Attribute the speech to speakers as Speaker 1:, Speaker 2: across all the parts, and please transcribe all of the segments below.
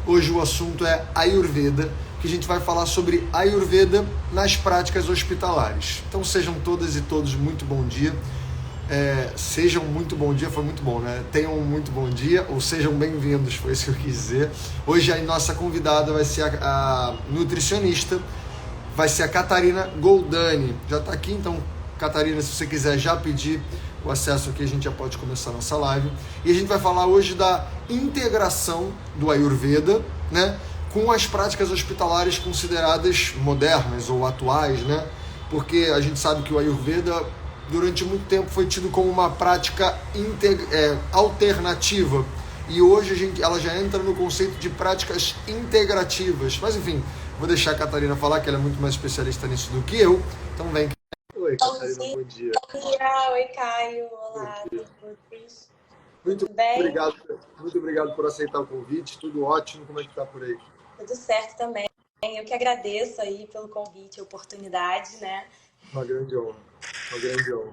Speaker 1: Hoje o assunto é Ayurveda, que a gente vai falar sobre Ayurveda nas práticas hospitalares. Então sejam todas e todos muito bom dia. Sejam muito bom dia, foi muito bom, né? Tenham um muito bom dia, ou sejam bem-vindos, foi isso que eu quis dizer. Hoje a nossa convidada vai ser a nutricionista, vai ser a Catarina Goldani. Já está aqui, então, Catarina, se você quiser já pedir o acesso aqui, a gente já pode começar a nossa live. E a gente vai falar hoje da integração do Ayurveda, né, com as práticas hospitalares consideradas modernas ou atuais, né? Porque a gente sabe que o Ayurveda, durante muito tempo, foi tido como uma prática alternativa. E hoje ela já entra no conceito de práticas integrativas. Mas, enfim, vou deixar a Catarina falar, que ela é muito mais especialista nisso do que eu. Então, vem. Oi, Catarina, bom dia.
Speaker 2: Oi, Caio. Olá a todos.
Speaker 1: Muito
Speaker 2: Tudo bem?
Speaker 1: muito obrigado por aceitar o convite. Tudo ótimo. Como é que tá por aí?
Speaker 2: Tudo certo também. Eu que agradeço aí pelo convite, a oportunidade, né?
Speaker 1: Uma grande honra. Uma grande honra.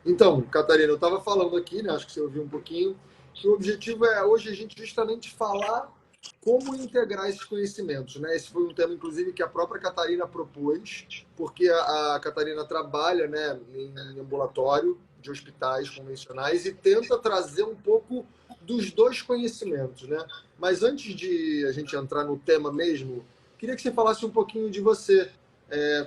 Speaker 1: Então, Catarina, eu estava falando aqui, né? Acho que você ouviu um pouquinho, que o objetivo é hoje a gente justamente falar como integrar esses conhecimentos, né? Esse foi um tema, inclusive, que a própria Catarina propôs, porque a Catarina trabalha, né, em ambulatório de hospitais convencionais e tenta trazer um pouco dos dois conhecimentos, né? Mas antes de a gente entrar no tema mesmo, queria que você falasse um pouquinho de você.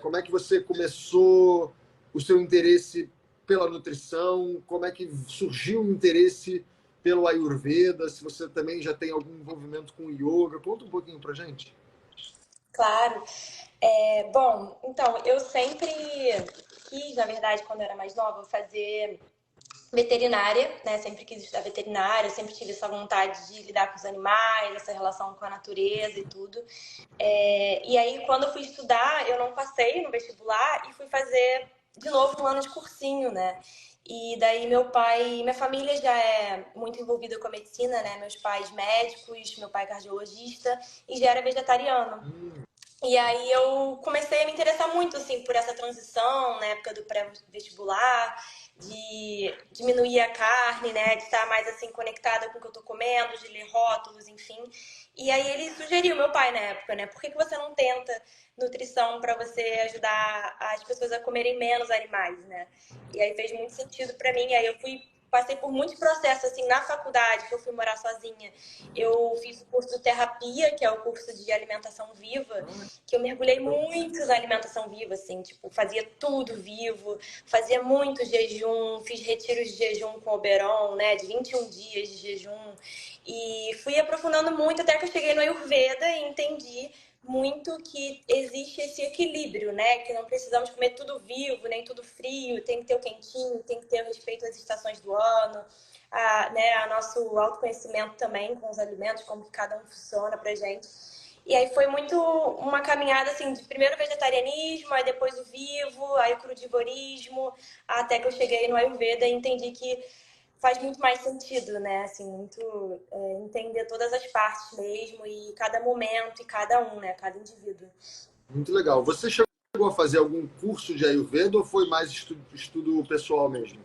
Speaker 1: Como é que você começou o seu interesse pela nutrição, como é que surgiu o interesse pelo Ayurveda, se você também já tem algum envolvimento com yoga. Conta um pouquinho pra gente.
Speaker 2: Claro. Bom, então, eu sempre quis, na verdade, quando eu era mais nova, fazer veterinária, né? Sempre quis estudar veterinária, sempre tive essa vontade de lidar com os animais, essa relação com a natureza e tudo. E aí, quando eu fui estudar, eu não passei no vestibular e fui fazer de novo um ano de cursinho, né? E daí meu pai, minha família já é muito envolvida com a medicina, né? Meus pais médicos, meu pai cardiologista e já era vegetariano. E aí eu comecei a me interessar muito, assim, por essa transição na época do pré-vestibular, de diminuir a carne, né, de estar mais, assim, conectada com o que eu tô comendo, de ler rótulos, enfim. E aí ele sugeriu, meu pai na época, né, por que você não tenta nutrição para você ajudar as pessoas a comerem menos animais, né? E aí fez muito sentido para mim, aí eu passei por muitos processos, assim, na faculdade, que eu fui morar sozinha. Eu fiz o curso de terapia, que é o curso de alimentação viva, que eu mergulhei muito na alimentação viva, assim, tipo, fazia tudo vivo, fazia muito jejum, fiz retiros de jejum com Oberon, né, de 21 dias de jejum, e fui aprofundando muito até que eu cheguei no Ayurveda e entendi muito que existe esse equilíbrio, né? Que não precisamos comer tudo vivo, nem tudo frio, tem que ter o quentinho, tem que ter o respeito às estações do ano, a nosso autoconhecimento também com os alimentos, como que cada um funciona pra gente. E aí foi muito uma caminhada, assim, de primeiro vegetarianismo, aí depois o vivo, aí o crudivorismo, até que eu cheguei no Ayurveda e entendi que faz muito mais sentido, né? Assim, muito entender todas as partes mesmo e cada momento e cada um, né? Cada indivíduo.
Speaker 1: Muito legal. Você chegou a fazer algum curso de Ayurveda ou foi mais estudo pessoal mesmo?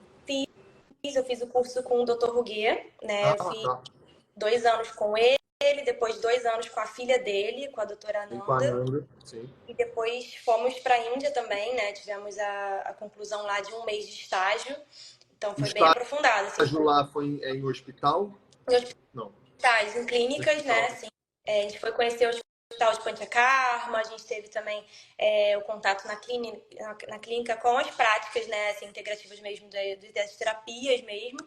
Speaker 2: Eu fiz o curso com o Dr. Ruguê, né? Eu fiz 2 anos com ele, depois 2 anos com a filha dele, com a doutora
Speaker 1: Com a
Speaker 2: Ananda.
Speaker 1: Ananda, sim.
Speaker 2: E depois fomos para a Índia também, né? Tivemos a conclusão lá de 1 mês de estágio. Então foi bem aprofundado. Assim,
Speaker 1: estágio lá foi em hospital?
Speaker 2: Não. Em clínicas, né? Assim, a gente foi conhecer o hospital de Panchakarma, a gente teve também o contato na clínica com as práticas, né? Assim, integrativas mesmo das terapias mesmo.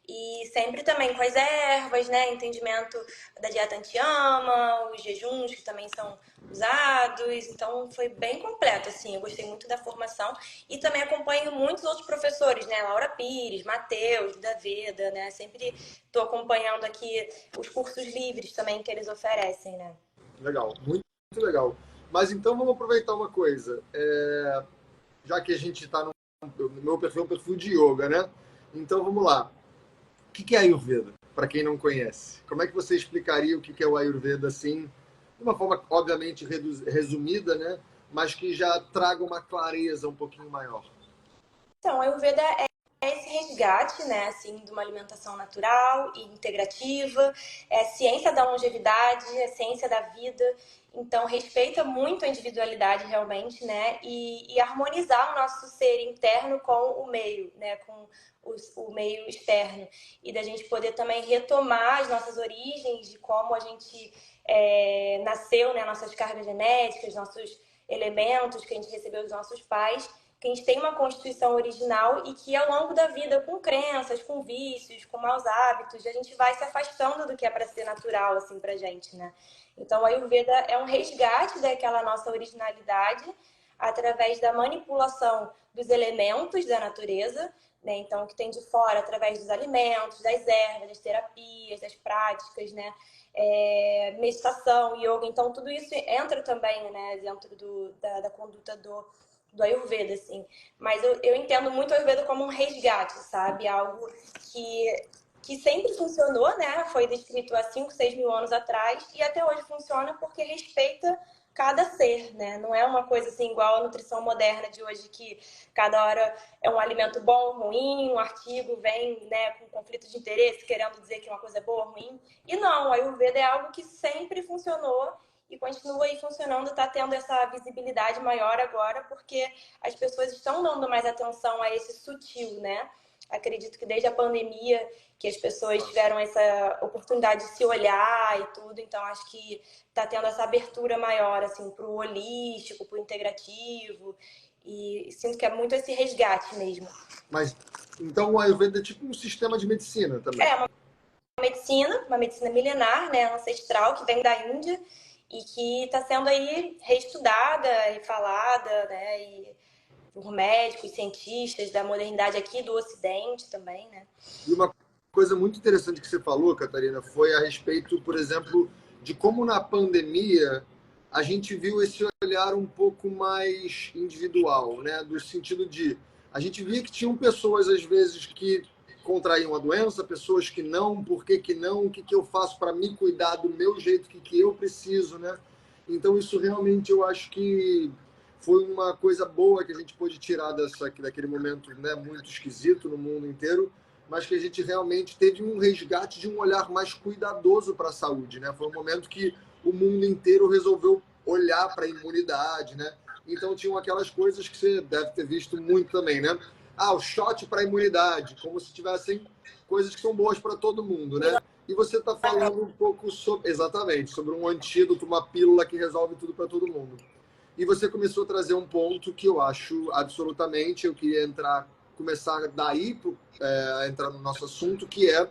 Speaker 2: E sempre também com as ervas, né? Entendimento da dieta anti-ama, os jejuns que também são usados. Então foi bem completo, assim. Eu gostei muito da formação. E também acompanho muitos outros professores, né? Laura Pires, Matheus, da Veda, né? Sempre estou acompanhando aqui os cursos livres também que eles oferecem, né?
Speaker 1: Legal, muito legal. Mas então vamos aproveitar uma coisa. Já que a gente está no meu perfil, é um perfil de yoga, né? Então vamos lá. O que é Ayurveda? Para quem não conhece, como é que você explicaria o que é o Ayurveda assim, de uma forma obviamente resumida, né? Mas que já traga uma clareza um pouquinho maior?
Speaker 2: Então, a Ayurveda esse resgate, né, assim, de uma alimentação natural e integrativa, é a ciência da longevidade, é a ciência da vida, então respeita muito a individualidade realmente, né, e harmonizar o nosso ser interno com o meio, né, com o meio externo, e da gente poder também retomar as nossas origens, de como a gente nasceu, né, nossas cargas genéticas, nossos elementos que a gente recebeu dos nossos pais, que a gente tem uma constituição original e que ao longo da vida, com crenças, com vícios, com maus hábitos, a gente vai se afastando do que é para ser natural, assim, pra gente, né? Então, a Ayurveda é um resgate daquela nossa originalidade através da manipulação dos elementos da natureza, né? Então, o que tem de fora, através dos alimentos, das ervas, das terapias, das práticas, né? Meditação, yoga, então tudo isso entra também, né, dentro da conduta do Ayurveda, assim. Mas eu entendo muito o Ayurveda como um resgate, sabe? Algo que sempre funcionou, né? Foi descrito há 5, 6 mil anos atrás e até hoje funciona porque respeita cada ser, né? Não é uma coisa assim igual a nutrição moderna de hoje que cada hora é um alimento bom, ruim, um artigo vem, né, com conflito de interesse querendo dizer que uma coisa é boa ou ruim. E não, a Ayurveda é algo que sempre funcionou e continua aí funcionando, está tendo essa visibilidade maior agora, porque as pessoas estão dando mais atenção a esse sutil, né? Acredito que desde a pandemia que as pessoas tiveram essa oportunidade de se olhar e tudo, então acho que está tendo essa abertura maior, assim, para o holístico, para o integrativo, e sinto que é muito esse resgate mesmo.
Speaker 1: Mas, então, o Ayurveda é tipo um sistema de medicina também.
Speaker 2: É uma medicina milenar, né, ancestral, que vem da Índia, e que está sendo aí reestudada e falada, né, e por médicos, cientistas da modernidade aqui do Ocidente também, né?
Speaker 1: E uma coisa muito interessante que você falou, Catarina, foi a respeito, por exemplo, de como na pandemia a gente viu esse olhar um pouco mais individual, né? Do sentido de a gente via que tinham pessoas às vezes que contraíam a doença, pessoas que não, por que que não, o que que eu faço para me cuidar do meu jeito, o que que eu preciso, né? Então isso realmente eu acho que foi uma coisa boa que a gente pôde tirar daquele momento, né, muito esquisito no mundo inteiro, mas que a gente realmente teve um resgate de um olhar mais cuidadoso para a saúde, né? Foi um momento que o mundo inteiro resolveu olhar para a imunidade, né? Então tinham aquelas coisas que você deve ter visto muito também, né? Ah, o shot para a imunidade, como se tivessem coisas que são boas para todo mundo, né? E você está falando um pouco sobre, exatamente, sobre um antídoto, uma pílula que resolve tudo para todo mundo. E você começou a trazer um ponto que eu acho absolutamente, eu queria começar daí a entrar no nosso assunto, que é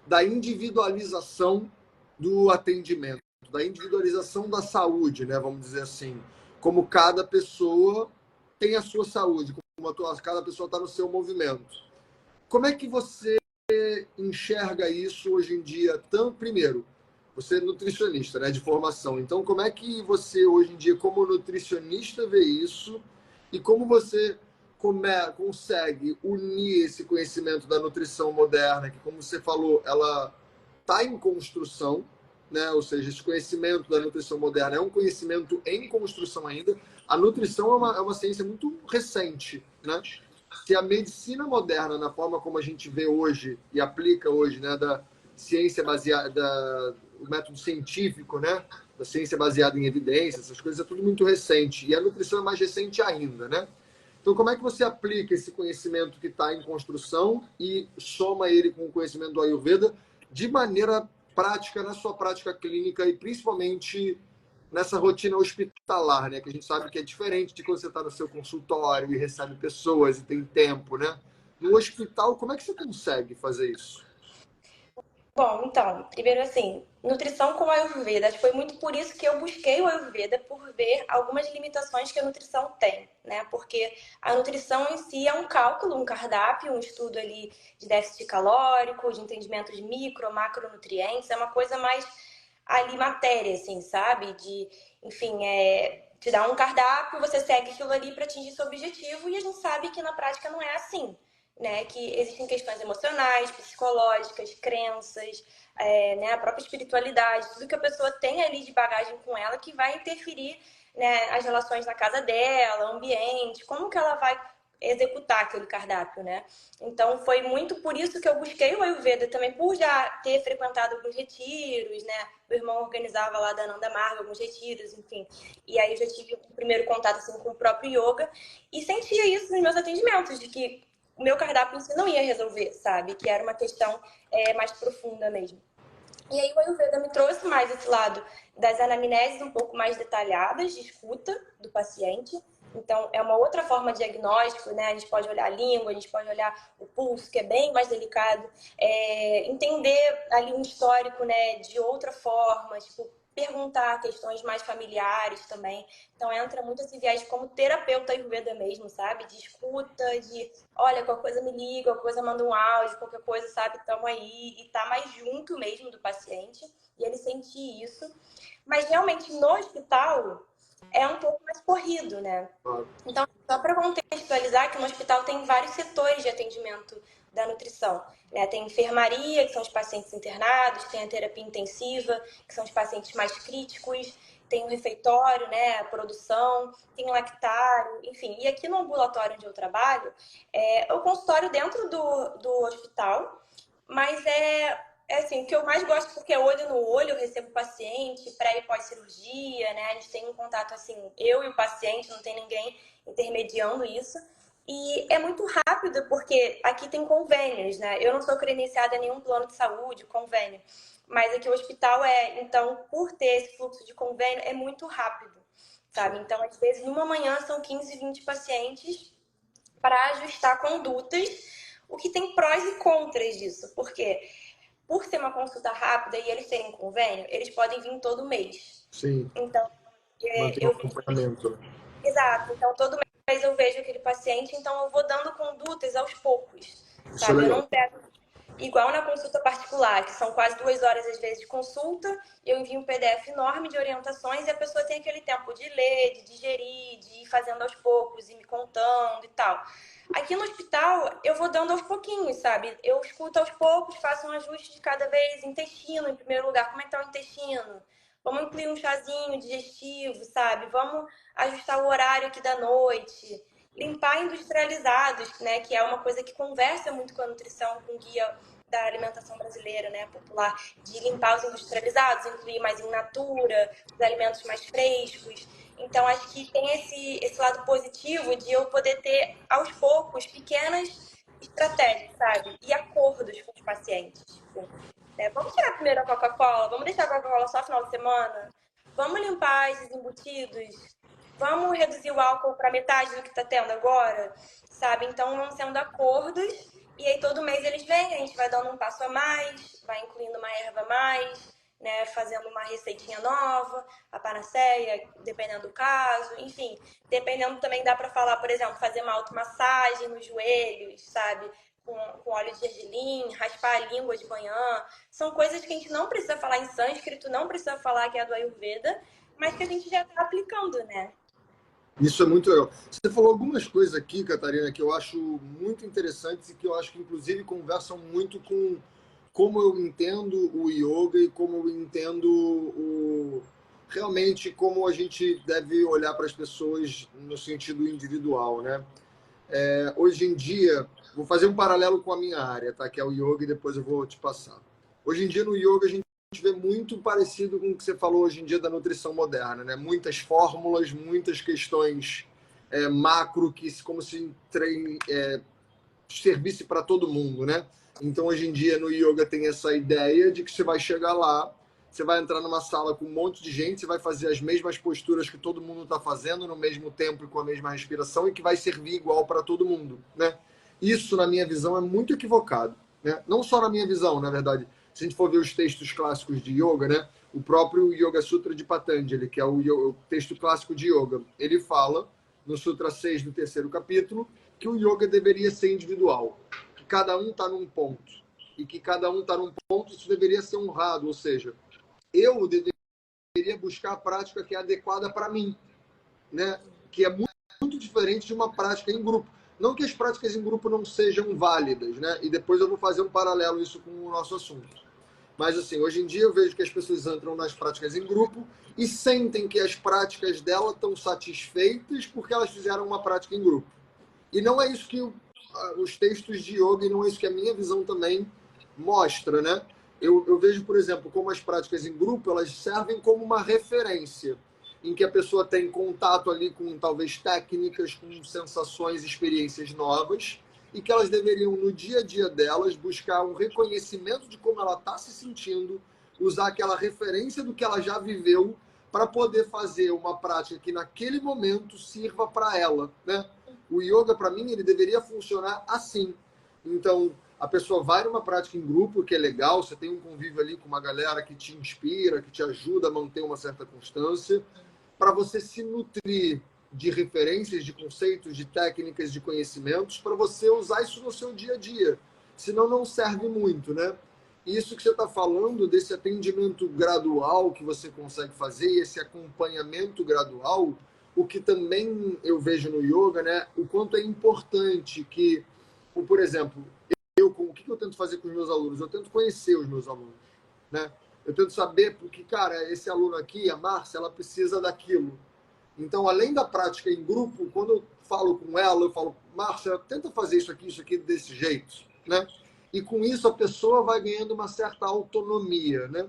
Speaker 1: da individualização do atendimento, da individualização da saúde, né? Vamos dizer assim, como cada pessoa tem a sua saúde, como cada pessoa está no seu movimento. Como é que você enxerga isso hoje em dia? Primeiro, você é nutricionista, né, de formação. Então, como é que você hoje em dia, como nutricionista, vê isso e como você consegue unir esse conhecimento da nutrição moderna, que, como você falou, ela está em construção, né? Ou seja, esse conhecimento da nutrição moderna é um conhecimento em construção ainda. A nutrição é uma ciência muito recente, né? Se a medicina moderna, na forma como a gente vê hoje e aplica hoje, né, da ciência baseada, o método científico, né, da ciência baseada em evidências, essas coisas é tudo muito recente. E a nutrição é mais recente ainda, né? Então, como é que você aplica esse conhecimento que está em construção e soma ele com o conhecimento do Ayurveda de maneira prática, na sua prática clínica e principalmente nessa rotina hospitalar, né? Que a gente sabe que é diferente de quando você está no seu consultório e recebe pessoas e tem tempo, né? No hospital, como é que você consegue fazer isso?
Speaker 2: Bom, então, primeiro assim, nutrição com Ayurveda. Acho que foi muito por isso que eu busquei o Ayurveda, por ver algumas limitações que a nutrição tem, né? Porque a nutrição em si é um cálculo, um cardápio, um estudo ali de déficit calórico, de entendimento de micro, macronutrientes, é uma coisa mais ali matéria, assim, sabe? De, enfim, te dar um cardápio, você segue aquilo ali para atingir seu objetivo e a gente sabe que na prática não é assim. Né, que existem questões emocionais, psicológicas, crenças, né, a própria espiritualidade, tudo que a pessoa tem ali de bagagem com ela que vai interferir, né, as relações na casa dela, o ambiente, como que ela vai executar aquele cardápio, né? Então foi muito por isso que eu busquei o Ayurveda também, por já ter frequentado alguns retiros, né? Meu irmão organizava lá da Ananda Marga alguns retiros, enfim. E aí eu já tive o primeiro contato assim com o próprio yoga e sentia isso nos meus atendimentos, de que o meu cardápio em si não ia resolver, sabe? Que era uma questão mais profunda mesmo. E aí o Ayurveda me trouxe mais esse lado das anamneses um pouco mais detalhadas, de escuta do paciente. Então, é uma outra forma de diagnóstico, né? A gente pode olhar a língua, a gente pode olhar o pulso, que é bem mais delicado. Entender ali um histórico, né, de outra forma, tipo, perguntar questões mais familiares também. Então, entra muito esse viés como terapeuta Ayurveda mesmo, sabe? De escuta, de, olha, qualquer coisa me liga, qualquer coisa manda um áudio, qualquer coisa, sabe? Tamo aí. E tá mais junto mesmo do paciente. E ele sentir isso. Mas, realmente, no hospital, é um pouco mais corrido, né? Então, só para contextualizar, que no hospital tem vários setores de atendimento da nutrição, né? Tem enfermaria, que são os pacientes internados, tem a terapia intensiva, que são os pacientes mais críticos, tem o refeitório, né? A produção, tem o lactário, enfim. E aqui no ambulatório onde eu trabalho, é o consultório dentro do hospital, mas assim, o que eu mais gosto porque é olho no olho, eu recebo o paciente, pré e pós-cirurgia, né? A gente tem um contato assim, eu e o paciente, não tem ninguém intermediando isso. E é muito rápido porque aqui tem convênios, né? Eu não sou credenciada em nenhum plano de saúde, convênio. Mas aqui o hospital então, por ter esse fluxo de convênio, é muito rápido, sabe? Então, às vezes, numa manhã são 15, 20 pacientes para ajustar condutas, o que tem prós e contras disso, porque por ser uma consulta rápida e eles terem convênio, eles podem vir todo mês.
Speaker 1: Sim.
Speaker 2: Então,
Speaker 1: Manter o acompanhamento.
Speaker 2: Exato. Então, todo mês eu vejo aquele paciente, então eu vou dando condutas aos poucos,
Speaker 1: Isso é
Speaker 2: sabe? Eu
Speaker 1: legal.
Speaker 2: não pego igual na consulta particular, que são quase 2 horas às vezes de consulta, eu envio um PDF enorme de orientações e a pessoa tem aquele tempo de ler, de digerir, de ir fazendo aos poucos e me contando e tal. Aqui no hospital, eu vou dando aos pouquinhos, sabe? Eu escuto aos poucos, faço um ajuste de cada vez. Intestino, em primeiro lugar. Como é que tá o intestino? Vamos incluir um chazinho digestivo, sabe? Vamos ajustar o horário aqui da noite. Limpar industrializados, né? Que é uma coisa que conversa muito com a nutrição, com o guia da alimentação brasileira, né? Popular. De limpar os industrializados, incluir mais in natura, os alimentos mais frescos. Então, acho que tem esse lado positivo de eu poder ter, aos poucos, pequenas estratégias, sabe? E acordos com os pacientes. Tipo, né? Vamos tirar primeiro a Coca-Cola? Vamos deixar a Coca-Cola só final de semana? Vamos limpar esses embutidos? Vamos reduzir o álcool para metade do que está tendo agora? Sabe? Então, vão sendo acordos. E aí, todo mês eles vêm, a gente vai dando um passo a mais, vai incluindo uma erva a mais, né, fazendo uma receitinha nova, a panaceia, dependendo do caso, enfim, dependendo também dá para falar, por exemplo, fazer uma automassagem nos joelhos, sabe, com óleo de gergelim, raspar a língua de manhã, são coisas que a gente não precisa falar em sânscrito, não precisa falar que é do Ayurveda, mas que a gente já está aplicando, né?
Speaker 1: Isso é muito legal. Você falou algumas coisas aqui, Catarina, que eu acho muito interessantes e que eu acho que, inclusive, conversam muito com como eu entendo o yoga e como eu entendo realmente como a gente deve olhar para as pessoas no sentido individual, né? Hoje em dia, vou fazer um paralelo com a minha área, tá? Que é o yoga, e depois eu vou te passar. Hoje em dia, no yoga, a gente vê muito parecido com o que você falou hoje em dia da nutrição moderna, né? Muitas fórmulas, muitas questões macro, que como se servisse para todo mundo, né? Então, hoje em dia, no yoga tem essa ideia de que você vai chegar lá, você vai entrar numa sala com um monte de gente, você vai fazer as mesmas posturas que todo mundo está fazendo, no mesmo tempo e com a mesma respiração, e que vai servir igual para todo mundo, né? Isso, na minha visão, é muito equivocado, né? Não só na minha visão, na verdade. Se a gente for ver os textos clássicos de yoga, né? O próprio Yoga Sutra de Patanjali, que é o texto clássico de yoga, ele fala, no Sutra 6 do terceiro capítulo, que o yoga deveria ser individual, que cada um está num ponto, e que cada um está num ponto, isso deveria ser honrado, ou seja, eu deveria buscar a prática que é adequada para mim, né? Que é muito, muito diferente de uma prática em grupo. Não que as práticas em grupo não sejam válidas, né? E depois eu vou fazer um paralelo isso com o nosso assunto. Mas, assim, hoje em dia eu vejo que as pessoas entram nas práticas em grupo e sentem que as práticas dela estão satisfeitas porque elas fizeram uma prática em grupo. E não é isso que os textos de yoga, e não é isso que a minha visão também mostra, né? Eu vejo, por exemplo, como as práticas em grupo, elas servem como uma referência, em que a pessoa tem contato ali com talvez técnicas, com sensações, experiências novas, e que elas deveriam, no dia a dia delas, buscar um reconhecimento de como ela está se sentindo, usar aquela referência do que ela já viveu para poder fazer uma prática que naquele momento sirva para ela, né? O yoga, para mim, ele deveria funcionar assim. Então, a pessoa vai numa prática em grupo, que é legal, você tem um convívio ali com uma galera que te inspira, que te ajuda a manter uma certa constância, para você se nutrir de referências, de conceitos, de técnicas, de conhecimentos, para você usar isso no seu dia a dia. Senão não serve muito, né? Isso que você está falando, desse atendimento gradual que você consegue fazer, esse acompanhamento gradual, o que também eu vejo no yoga, né? O quanto é importante que, por exemplo, o que eu tento fazer com os meus alunos? Eu tento conhecer os meus alunos, né? Eu tento saber porque, cara, esse aluno aqui, a Márcia, ela precisa daquilo. Então, além da prática em grupo, quando eu falo com ela, eu falo, Márcia, tenta fazer isso aqui desse jeito, né? E com isso a pessoa vai ganhando uma certa autonomia, né?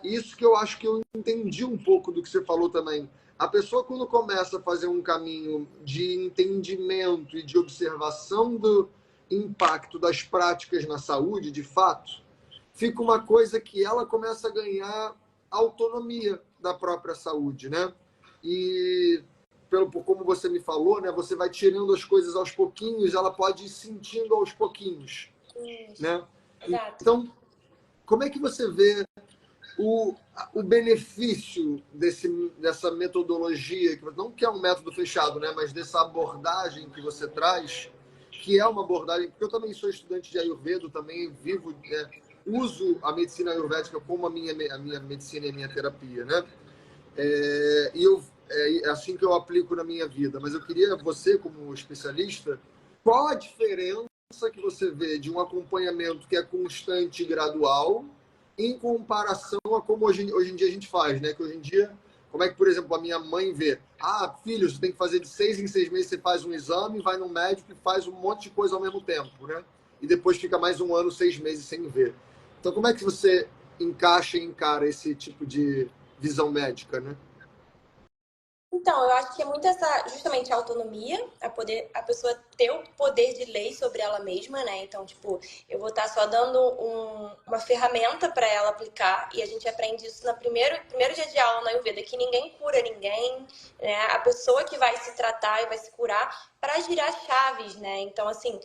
Speaker 1: Isso que eu acho que eu entendi um pouco do que você falou também. A pessoa, quando começa a fazer um caminho de entendimento e de observação do impacto das práticas na saúde, de fato, fica uma coisa que ela começa a ganhar autonomia da própria saúde, né? E como você me falou, né? Você vai tirando as coisas aos pouquinhos, ela pode ir sentindo aos pouquinhos, né?
Speaker 2: Exato.
Speaker 1: Então, como é que você vê o benefício dessa metodologia, que não que é um método fechado, né? Mas dessa abordagem que você traz, que é uma abordagem, porque eu também sou estudante de Ayurveda, também vivo, uso a medicina ayurvédica como a minha medicina e a minha terapia, né? É assim que eu aplico na minha vida. Mas eu queria, você como especialista, qual a diferença que você vê de um acompanhamento que é constante e gradual em comparação a como hoje em dia a gente faz, né? Que hoje em dia, como é que, por exemplo, a minha mãe vê? Ah, filho, você tem que fazer de 6 em 6 meses, você faz um exame, vai no médico e faz um monte de coisa ao mesmo tempo, né? E depois fica mais um ano, 6 meses sem ver. Então, como é que você encaixa e encara esse tipo de visão médica, né?
Speaker 2: Então, eu acho que é muito essa, justamente a autonomia, a pessoa ter o poder de lei sobre ela mesma, né? Então, tipo, eu vou estar só dando uma ferramenta para ela aplicar, e a gente aprende isso no primeiro dia de aula na Ayurveda, que ninguém cura ninguém, né? A pessoa que vai se tratar e vai se curar para girar chaves, né? Então, assim,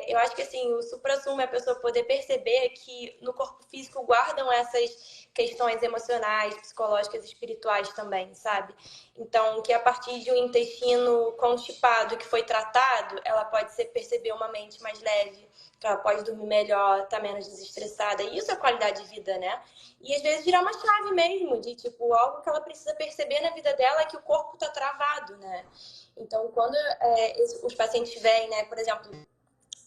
Speaker 2: eu acho que assim, o supra-sumo é a pessoa poder perceber que no corpo físico guardam essas questões emocionais, psicológicas e espirituais também, sabe? Então, que a partir de um intestino constipado que foi tratado, ela pode perceber uma mente mais leve, que ela pode dormir melhor, estar menos desestressada. E isso é qualidade de vida, né? E às vezes virar uma chave mesmo, de tipo, algo que ela precisa perceber na vida dela é que o corpo tá travado, né? Então, quando os pacientes vêm, né, por exemplo,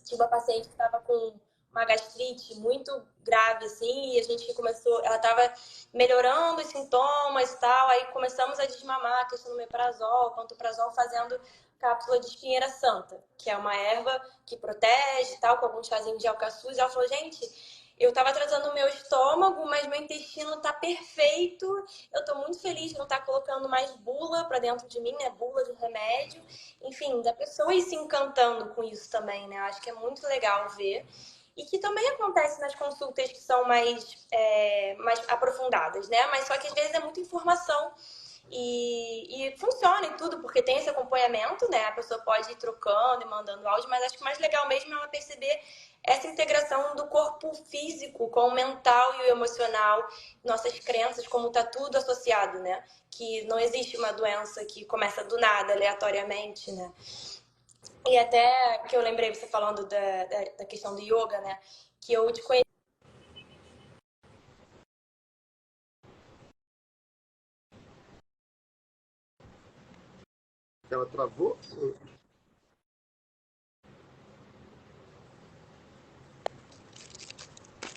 Speaker 2: tinha uma paciente que estava com uma gastrite muito grave, assim, e a gente começou, ela estava melhorando os sintomas e tal, aí começamos a desmamar a questão do meprazol, pantoprazol, fazendo cápsula de espinheira santa, que é uma erva que protege e tal, com alguns chazinhos de alcaçuz, e ela falou, gente, eu tava tratando o meu estômago, mas meu intestino tá perfeito. Eu tô muito feliz de não estar colocando mais bula pra dentro de mim, né? Bula de remédio. Enfim, da pessoa ir se encantando com isso também, né? Eu acho que é muito legal ver. E que também acontece nas consultas que são mais aprofundadas, né? Mas só que às vezes é muita informação. E funciona e tudo, porque tem esse acompanhamento, né? A pessoa pode ir trocando e mandando áudio, mas acho que o mais legal mesmo é ela perceber essa integração do corpo físico com o mental e o emocional, nossas crenças, como tá tudo associado, né? Que não existe uma doença que começa do nada, aleatoriamente, né? E até que eu lembrei você falando da questão do yoga, né? Que eu te conheci.
Speaker 1: Ela travou?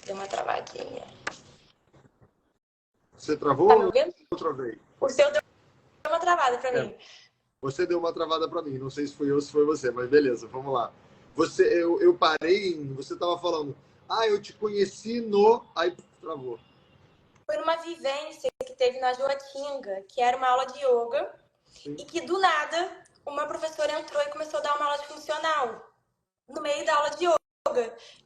Speaker 2: Deu uma travadinha.
Speaker 1: Você
Speaker 2: Tá
Speaker 1: travou
Speaker 2: me
Speaker 1: ou
Speaker 2: ouvindo?
Speaker 1: eu travei?
Speaker 2: O seu deu uma travada pra
Speaker 1: É,
Speaker 2: mim.
Speaker 1: Você deu uma travada para mim, não sei se fui eu ou se foi você, mas beleza, vamos lá. Eu parei, você estava falando, eu te conheci no. Aí travou.
Speaker 2: Foi numa vivência que teve na Joatinga, que era uma aula de yoga,
Speaker 1: Sim.
Speaker 2: e que do nada uma professora entrou e começou a dar uma aula de funcional no meio da aula de yoga.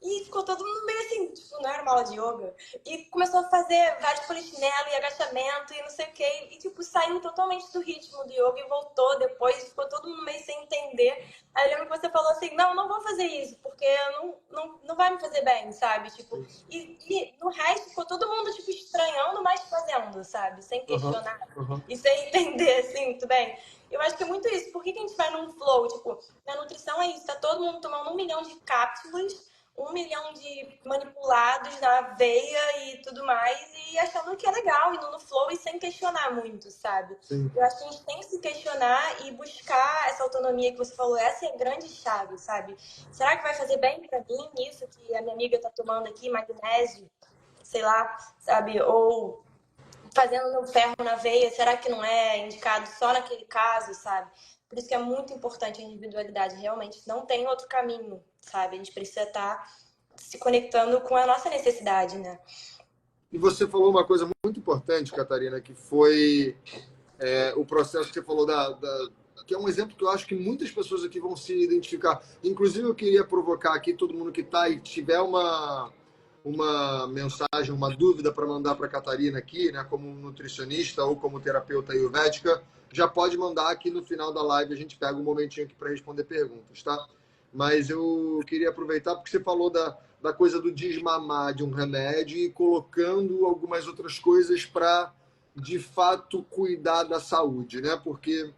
Speaker 2: E ficou todo mundo meio assim, tipo, não era uma aula de yoga. E começou a fazer vários polichinelo e agachamento e não sei o quê. E, tipo, saiu totalmente do ritmo do yoga e voltou depois. E ficou todo mundo meio sem entender. Aí eu lembro que você falou assim, não vou fazer isso, porque não vai me fazer bem, sabe? Tipo, e no resto ficou todo mundo, tipo, estranhando, mas fazendo, sabe? Sem
Speaker 1: Uhum,
Speaker 2: questionar
Speaker 1: uhum.
Speaker 2: e sem entender, assim, muito bem. Eu acho que é muito isso. Por que a gente vai num flow? Tipo, na nutrição é isso. Tá todo mundo tomando 1 milhão de cápsulas, 1 milhão de manipulados na veia e tudo mais, e achando que é legal, indo no flow e sem questionar muito, sabe?
Speaker 1: Sim.
Speaker 2: Eu acho que a gente tem que se questionar e buscar essa autonomia que você falou. Essa é a grande chave, sabe? Será que vai fazer bem pra mim isso que a minha amiga tá tomando aqui, magnésio? Sei lá, sabe? Ou fazendo no ferro na veia, será que não é indicado só naquele caso, sabe? Por isso que é muito importante a individualidade. Realmente não tem outro caminho, sabe? A gente precisa estar se conectando com a nossa necessidade, né?
Speaker 1: E você falou uma coisa muito importante, Catarina, que foi o processo que você falou que é um exemplo que eu acho que muitas pessoas aqui vão se identificar. Inclusive, eu queria provocar aqui todo mundo que está e tiver uma mensagem, uma dúvida para mandar para a Catarina aqui, né, como nutricionista ou como terapeuta ayurvédica, já pode mandar aqui no final da live, a gente pega um momentinho aqui para responder perguntas, tá? Mas eu queria aproveitar porque você falou da coisa do desmamar de um remédio e colocando algumas outras coisas para, de fato, cuidar da saúde, né? Porque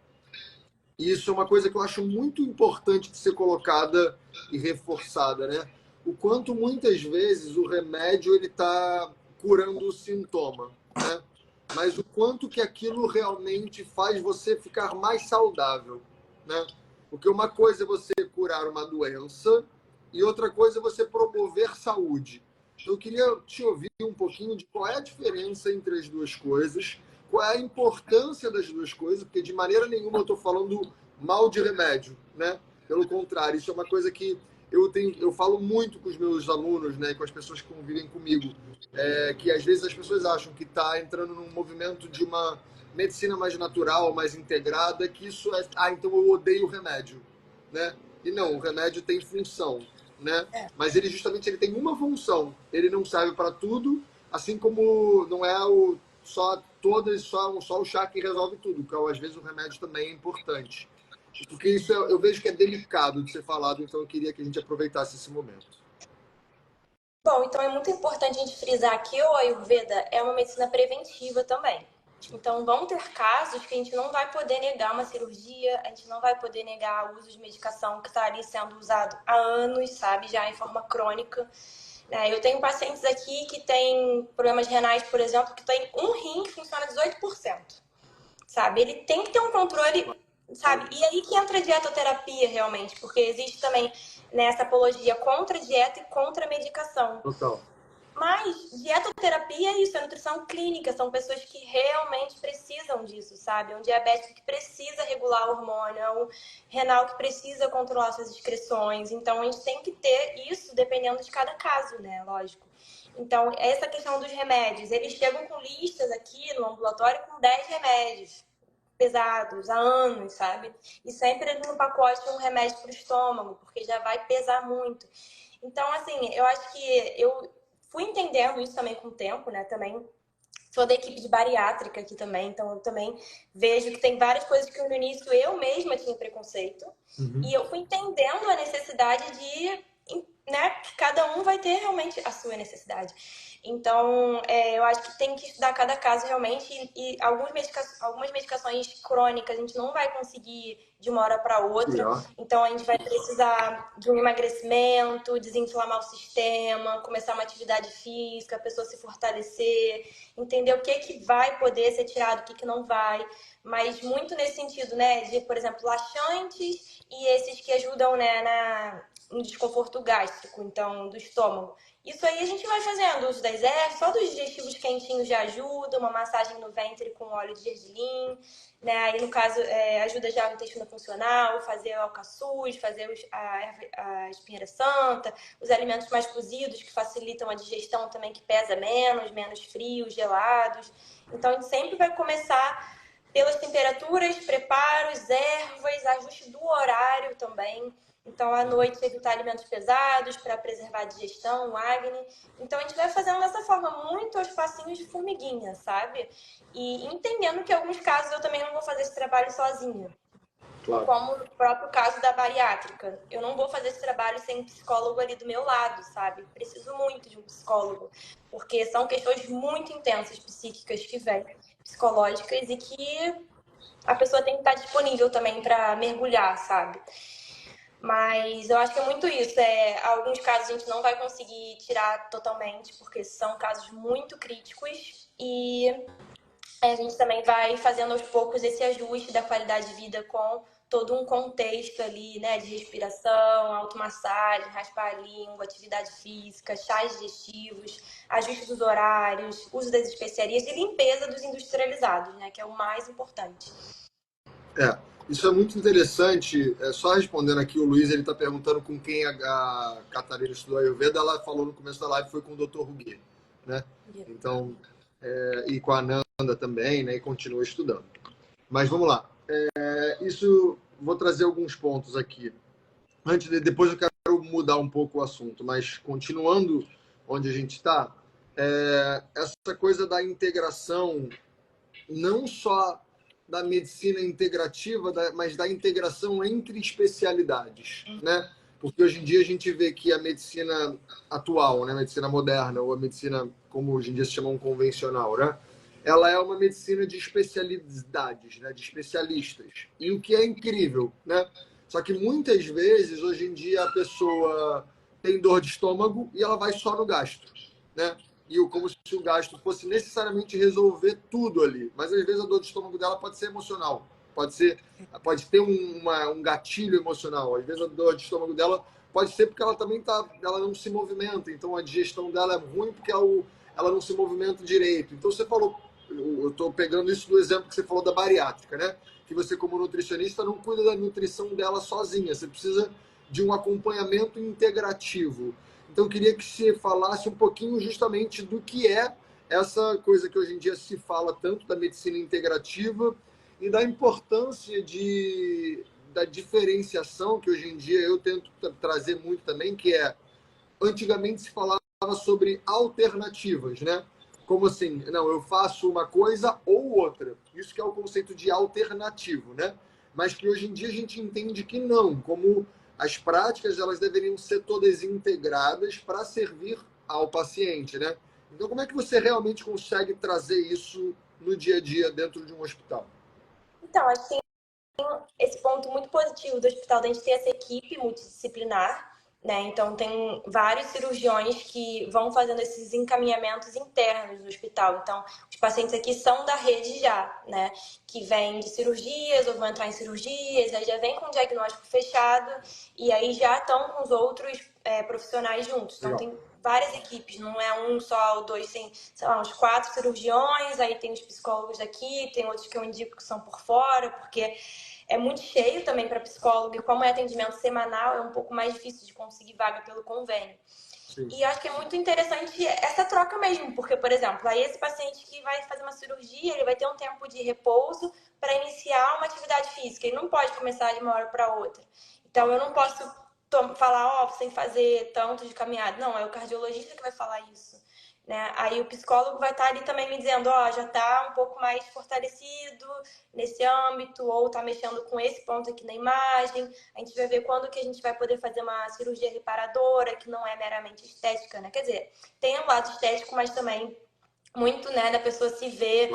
Speaker 1: isso é uma coisa que eu acho muito importante de ser colocada e reforçada, né? O quanto muitas vezes o remédio ele está curando o sintoma, né? Mas o quanto que aquilo realmente faz você ficar mais saudável, né? Porque uma coisa é você curar uma doença e outra coisa é você promover saúde. Eu queria te ouvir um pouquinho de qual é a diferença entre as duas coisas, qual é a importância das duas coisas, porque de maneira nenhuma eu estou falando mal de remédio, né? Pelo contrário, isso é uma coisa que eu falo muito com os meus alunos, né, e com as pessoas que convivem comigo, que às vezes as pessoas acham que está entrando num movimento de uma medicina mais natural, mais integrada, que isso é, então eu odeio o remédio, né? E não, o remédio tem função, né? Mas ele justamente ele tem uma função, ele não serve para tudo, assim como não é só o chá que resolve tudo, então às vezes o remédio também é importante. Porque isso eu vejo que é delicado de ser falado, então eu queria que a gente aproveitasse esse momento.
Speaker 2: Bom, então é muito importante a gente frisar que o Ayurveda é uma medicina preventiva também. Então, vão ter casos que a gente não vai poder negar uma cirurgia, a gente não vai poder negar o uso de medicação que está ali sendo usado há anos, sabe, já em forma crônica. Eu tenho pacientes aqui que têm problemas renais, por exemplo, que tem um rim que funciona 18%, sabe? Ele tem que ter um controle, sabe? E aí que entra a dietoterapia realmente, porque existe também nessa apologia contra a dieta e contra a medicação.
Speaker 1: Total.
Speaker 2: Mas dietoterapia é isso, é nutrição clínica, são pessoas que realmente precisam disso, sabe? Um diabético que precisa regular o hormônio, um renal que precisa controlar suas excreções. Então, a gente tem que ter isso dependendo de cada caso, né? Lógico. Então, essa questão dos remédios, eles chegam com listas aqui no ambulatório com 10 remédios pesados há anos, sabe? E sempre no pacote um remédio para o estômago, porque já vai pesar muito. Então, assim, eu acho que eu fui entendendo isso também com o tempo, né? Também sou da equipe de bariátrica aqui também, então eu também vejo que tem várias coisas que no início eu mesma tinha preconceito. E eu fui entendendo a necessidade de, né, que cada um vai ter realmente a sua necessidade. Então, eu acho que tem que estudar cada caso realmente e algumas medicações crônicas a gente não vai conseguir de uma hora para outra. Então, a gente vai precisar de um emagrecimento, desinflamar o sistema, começar uma atividade física, a pessoa se fortalecer, entender o que vai poder ser tirado, o que não vai. Mas muito nesse sentido, né, de, por exemplo, laxantes e esses que ajudam, né, no desconforto gástrico. gástrico, então do estômago. Isso aí a gente vai fazendo uso das ervas, só dos digestivos quentinhos já ajuda, uma massagem no ventre com óleo de gergelim, né? Aí no caso ajuda já o intestino funcional, fazer o alcaçuz, fazer a espinheira santa, os alimentos mais cozidos que facilitam a digestão também, que pesa menos frios, gelados. Então a gente sempre vai começar pelas temperaturas, preparos, ervas, ajuste do horário também. Então, à noite, evitar alimentos pesados para preservar a digestão, o acne. Então, a gente vai fazendo dessa forma, muito aos passinhos de formiguinha, sabe? E entendendo que em alguns casos eu também não vou fazer esse trabalho sozinha. Claro. Como no próprio caso da bariátrica. Eu não vou fazer esse trabalho sem um psicólogo ali do meu lado, sabe? Preciso muito de um psicólogo. Porque são questões muito intensas psíquicas que vêm, psicológicas, e que a pessoa tem que estar disponível também para mergulhar, sabe? Mas eu acho que é muito isso. Alguns casos a gente não vai conseguir tirar totalmente, porque são casos muito críticos. E a gente também vai fazendo aos poucos esse ajuste da qualidade de vida com todo um contexto ali, né? De respiração, automassagem, raspar a língua, atividade física, chás digestivos, ajuste dos horários, uso das especiarias e limpeza dos industrializados, né? Que é o mais importante.
Speaker 1: Isso é muito interessante. Só respondendo aqui, o Luiz ele está perguntando com quem a Catarina estudou Ayurveda. Ela falou no começo da live foi com o Dr. Ruguet, né? Então, e com a Ananda também, né? E continua estudando. Mas vamos lá. Vou trazer alguns pontos aqui. Depois eu quero mudar um pouco o assunto, mas continuando onde a gente está, essa coisa da integração, não só da medicina integrativa, mas da integração entre especialidades, né? Porque hoje em dia a gente vê que a medicina atual, né, a medicina moderna, ou a medicina, como hoje em dia se chama um convencional, né? Ela é uma medicina de especialidades, né, de especialistas. E o que é incrível, né? Só que muitas vezes, hoje em dia, a pessoa tem dor de estômago e ela vai só no gastro, né? Como se o gasto fosse necessariamente resolver tudo ali. Mas às vezes a dor de estômago dela pode ser emocional, pode ter um gatilho emocional. Às vezes a dor de estômago dela pode ser porque ela também ela não se movimenta, então a digestão dela é ruim porque ela não se movimenta direito. Então você falou, eu estou pegando isso do exemplo que você falou da bariátrica, né? Que você como nutricionista não cuida da nutrição dela sozinha, você precisa de um acompanhamento integrativo. Então, eu queria que você falasse um pouquinho justamente do que é essa coisa que hoje em dia se fala tanto da medicina integrativa e da importância da diferenciação, que hoje em dia eu tento trazer muito também, que antigamente se falava sobre alternativas, né? Como assim? Não, eu faço uma coisa ou outra. Isso que é o conceito de alternativo, né? Mas que hoje em dia a gente entende que não, como as práticas elas deveriam ser todas integradas para servir ao paciente, né? Então, como é que você realmente consegue trazer isso no dia a dia dentro de um hospital?
Speaker 2: Então, acho que tem esse ponto muito positivo do hospital, da gente ter essa equipe multidisciplinar, né? Então, tem vários cirurgiões que vão fazendo esses encaminhamentos internos do hospital. Então, os pacientes aqui são da rede já, né? Que vêm de cirurgias ou vão entrar em cirurgias, aí já vem com o diagnóstico fechado e aí já estão com os outros profissionais juntos. Então, tem várias equipes, não é um só ou dois, tem, sei lá, uns 4 cirurgiões, aí tem os psicólogos aqui, tem outros que eu indico que são por fora, porque é muito cheio também para psicólogo, e como é atendimento semanal, é um pouco mais difícil de conseguir vaga pelo convênio. Sim. E acho que é muito interessante essa troca mesmo, porque, por exemplo, aí esse paciente que vai fazer uma cirurgia, ele vai ter um tempo de repouso para iniciar uma atividade física, ele não pode começar de uma hora para outra. Então, eu não posso falar, você tem que fazer tanto de caminhada. Não, é o cardiologista que vai falar isso. Né? Aí o psicólogo vai estar ali também me dizendo, já está um pouco mais fortalecido nesse âmbito, ou está mexendo com esse ponto aqui na imagem. A gente vai ver quando que a gente vai poder fazer uma cirurgia reparadora, que não é meramente estética, né? Quer dizer, tem um lado estético, mas também muito, né, da pessoa se ver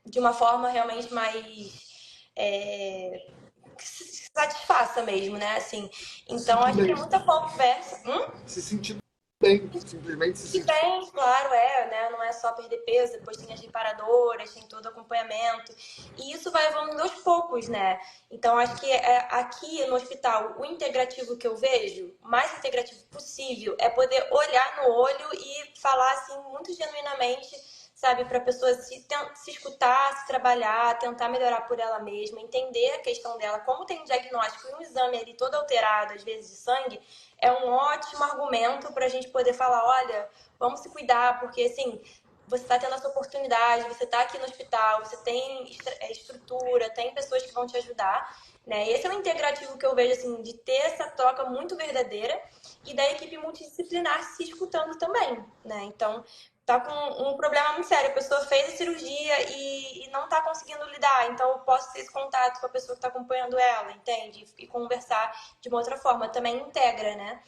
Speaker 2: de uma forma realmente mais que se satisfaça mesmo, né? Assim, então acho que é muita conversa.
Speaker 1: Se sentir bem, simplesmente se
Speaker 2: E
Speaker 1: sentir.
Speaker 2: bem, claro, né? Não é só perder peso, depois tem as reparadoras, tem todo acompanhamento. E isso vai evoluindo aos poucos, né? Então, acho que aqui no hospital, o integrativo que eu vejo, o mais integrativo possível, é poder olhar no olho e falar, assim, muito genuinamente, sabe? Para a pessoa se escutar, se trabalhar, tentar melhorar por ela mesma, entender a questão dela. Como tem um diagnóstico e um exame ali todo alterado, às vezes de sangue, é um ótimo argumento para a gente poder falar, olha, vamos se cuidar, porque assim, você está tendo essa oportunidade, você está aqui no hospital, você tem estrutura, tem pessoas que vão te ajudar, né? Esse é o integrativo que eu vejo, assim, de ter essa troca muito verdadeira e da equipe multidisciplinar se escutando também, né? Então, tá com um problema muito sério, a pessoa fez a cirurgia e não tá conseguindo lidar, então eu posso ter esse contato com a pessoa que tá acompanhando ela, entende? E conversar de uma outra forma, também integra, né?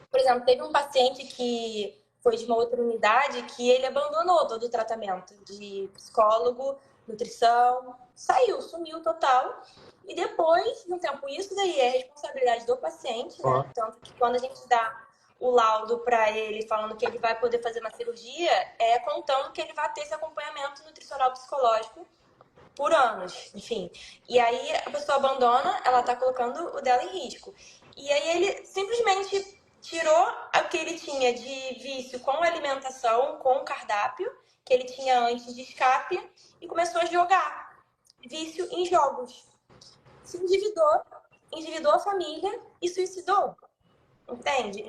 Speaker 2: Por exemplo, teve um paciente que foi de uma outra unidade que ele abandonou todo o tratamento de psicólogo, nutrição, saiu, sumiu total. E depois, de um tempo, isso daí é responsabilidade do paciente,
Speaker 1: Ó,
Speaker 2: né? Tanto que quando a gente dá o laudo para ele falando que ele vai poder fazer uma cirurgia, é contando que ele vai ter esse acompanhamento nutricional psicológico por anos, enfim. E aí a pessoa abandona, ela tá colocando o dela em risco. E aí ele simplesmente tirou o que ele tinha de vício com alimentação, com cardápio, que ele tinha antes de escape, e começou a jogar vício em jogos. Se endividou a família e suicidou, entende?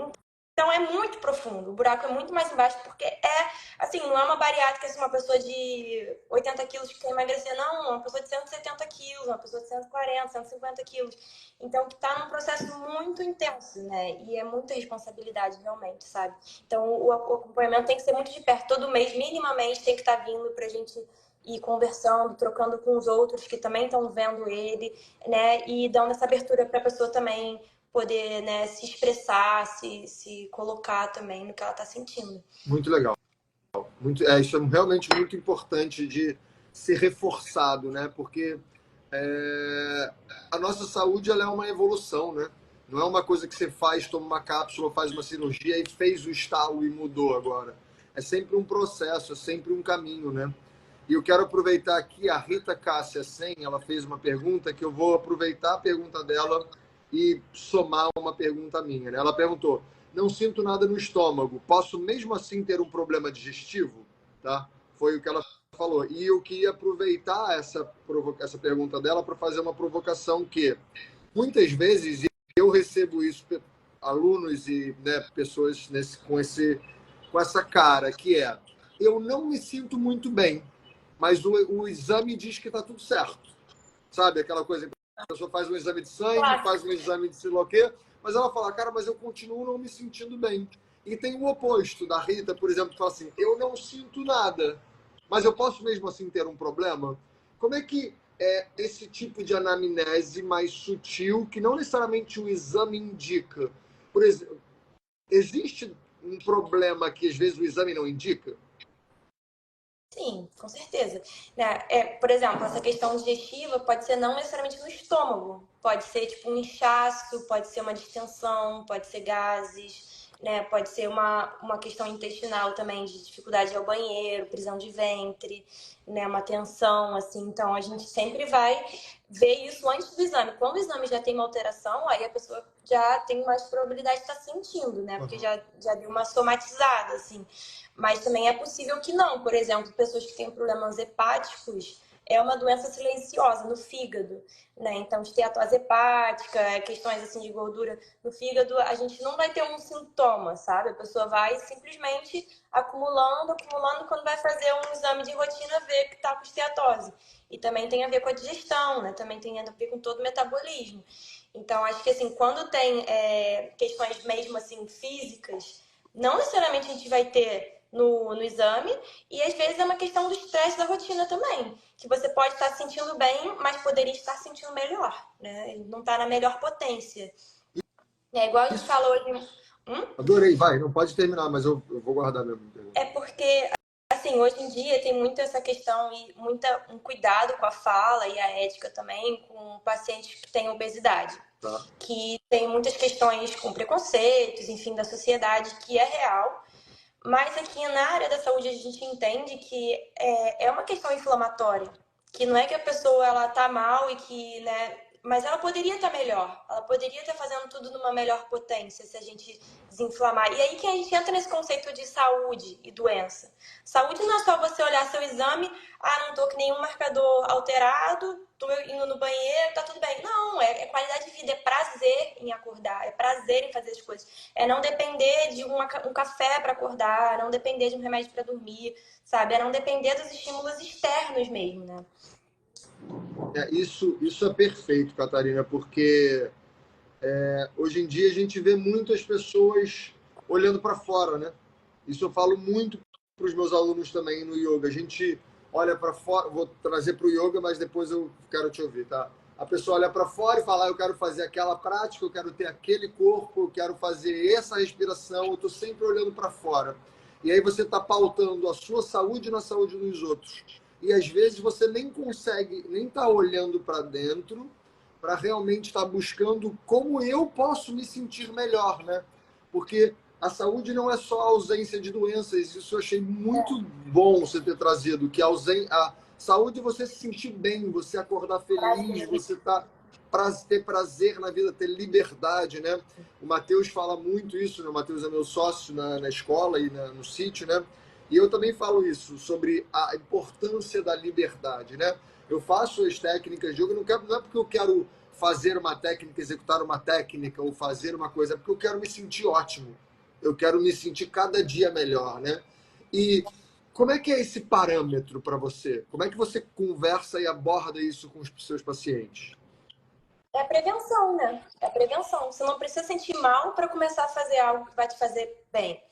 Speaker 2: Então é muito profundo, o buraco é muito mais embaixo, porque assim, não é uma bariátrica, assim, uma pessoa de 80 quilos que quer emagrecer, não, é uma pessoa de 170 quilos, uma pessoa de 140, 150 quilos. Então, que tá num processo muito intenso, né? E é muita responsabilidade, realmente, sabe? Então, o acompanhamento tem que ser muito de perto, todo mês, minimamente, tem que estar vindo pra gente ir conversando, trocando com os outros que também estão vendo ele, né? E dando essa abertura para a pessoa também poder, né, se expressar, se colocar também no que ela está sentindo.
Speaker 1: muito legal. Muito, isso é realmente muito importante de ser reforçado, né? Porque é, a nossa saúde ela é uma evolução, né? Não é uma coisa que você faz, toma uma cápsula, faz uma cirurgia e fez o estalo e mudou agora. É sempre um processo, é sempre um caminho, né? E eu quero aproveitar aqui, a Rita Cássia Sen, ela fez uma pergunta que eu vou aproveitar a pergunta dela e somar uma pergunta minha. Né? Ela perguntou, não sinto nada no estômago, posso mesmo assim ter um problema digestivo? Tá? Foi o que ela falou. E eu queria aproveitar essa pergunta dela para fazer uma provocação que, muitas vezes, eu recebo isso, alunos e né, pessoas com essa cara, que é, eu não me sinto muito bem, mas o exame diz que está tudo certo. Sabe aquela coisa, a pessoa faz um exame de sangue,
Speaker 2: Claro.
Speaker 1: faz um exame de sei lá o quê, mas ela fala, cara, mas eu continuo não me sentindo bem. E tem o oposto da Rita, por exemplo, que fala assim, eu não sinto nada, mas eu posso mesmo assim ter um problema? Como é que é esse tipo de anamnese mais sutil, que não necessariamente o exame indica? Por exemplo, existe um problema que às vezes o exame não indica?
Speaker 2: Sim, com certeza. Né? Por exemplo, essa questão digestiva pode ser não necessariamente no estômago, pode ser tipo um inchaço, pode ser uma distensão, pode ser gases, né? Pode ser uma questão intestinal também, de dificuldade ao banheiro, prisão de ventre, né? Uma tensão, assim. Então, a gente sempre vai ver isso antes do exame. Quando o exame já tem uma alteração, aí a pessoa já tem mais probabilidade de estar sentindo, né? Porque já deu uma somatizada, assim. Mas também é possível que não. Por exemplo, pessoas que têm problemas hepáticos é uma doença silenciosa no fígado, né? Então, esteatose hepática, questões assim de gordura no fígado, a gente não vai ter um sintoma, sabe? A pessoa vai simplesmente acumulando, acumulando, quando vai fazer um exame de rotina, ver que está com esteatose. E também tem a ver com a digestão, né? Também tem a ver com todo o metabolismo. Então, acho que assim, quando tem questões mesmo assim físicas, não necessariamente a gente vai ter no exame, e às vezes é uma questão do estresse da rotina também, que você pode estar se sentindo bem, mas poderia estar se sentindo melhor, né? Não está na melhor potência. É igual a gente falou hoje.
Speaker 1: Adorei, vai, não pode terminar, mas eu vou guardar mesmo.
Speaker 2: É porque, assim, hoje em dia tem muito essa questão e um cuidado com a fala e a ética também com pacientes que têm obesidade.
Speaker 1: Tá.
Speaker 2: Que tem muitas questões com preconceitos, enfim, da sociedade, que é real. Mas aqui na área da saúde a gente entende que é uma questão inflamatória. Que não é que a pessoa ela tá mal e que, né, mas ela poderia estar melhor. Ela poderia estar fazendo tudo numa melhor potência se a gente desinflamar. E aí que a gente entra nesse conceito de saúde e doença. Saúde não é só você olhar seu exame, não tô com nenhum marcador alterado, tô indo no banheiro, tá tudo bem. Não, é qualidade de vida, é prazer em acordar, é prazer em fazer as coisas. É não depender de um café para acordar, é não depender de um remédio para dormir, sabe? É não depender dos estímulos externos mesmo, né?
Speaker 1: Isso é perfeito, Catarina, porque hoje em dia a gente vê muitas pessoas olhando para fora, né? Isso eu falo muito para os meus alunos também no yoga. A gente olha para fora, vou trazer para o yoga, mas depois eu quero te ouvir, tá? A pessoa olha para fora e fala, eu quero fazer aquela prática, eu quero ter aquele corpo, eu quero fazer essa respiração, eu estou sempre olhando para fora. E aí você está pautando a sua saúde na saúde dos outros. E às vezes você nem consegue, nem está olhando para dentro para realmente estar buscando como eu posso me sentir melhor, né? Porque a saúde não é só a ausência de doenças. Isso eu achei muito bom você ter trazido, que a saúde é você se sentir bem, você acordar feliz, você ter prazer na vida, ter liberdade, né? O Matheus fala muito isso, né? O Matheus é meu sócio na escola e no sítio, né? E eu também falo isso, sobre a importância da liberdade, né? Eu faço as técnicas de yoga, não é porque eu quero fazer uma técnica, executar uma técnica ou fazer uma coisa, é porque eu quero me sentir ótimo. Eu quero me sentir cada dia melhor, né? E como é que é esse parâmetro para você? Como é que você conversa e aborda isso com os seus pacientes?
Speaker 2: É a prevenção, né? É a prevenção. Você não precisa sentir mal para começar a fazer algo que vai te fazer bem.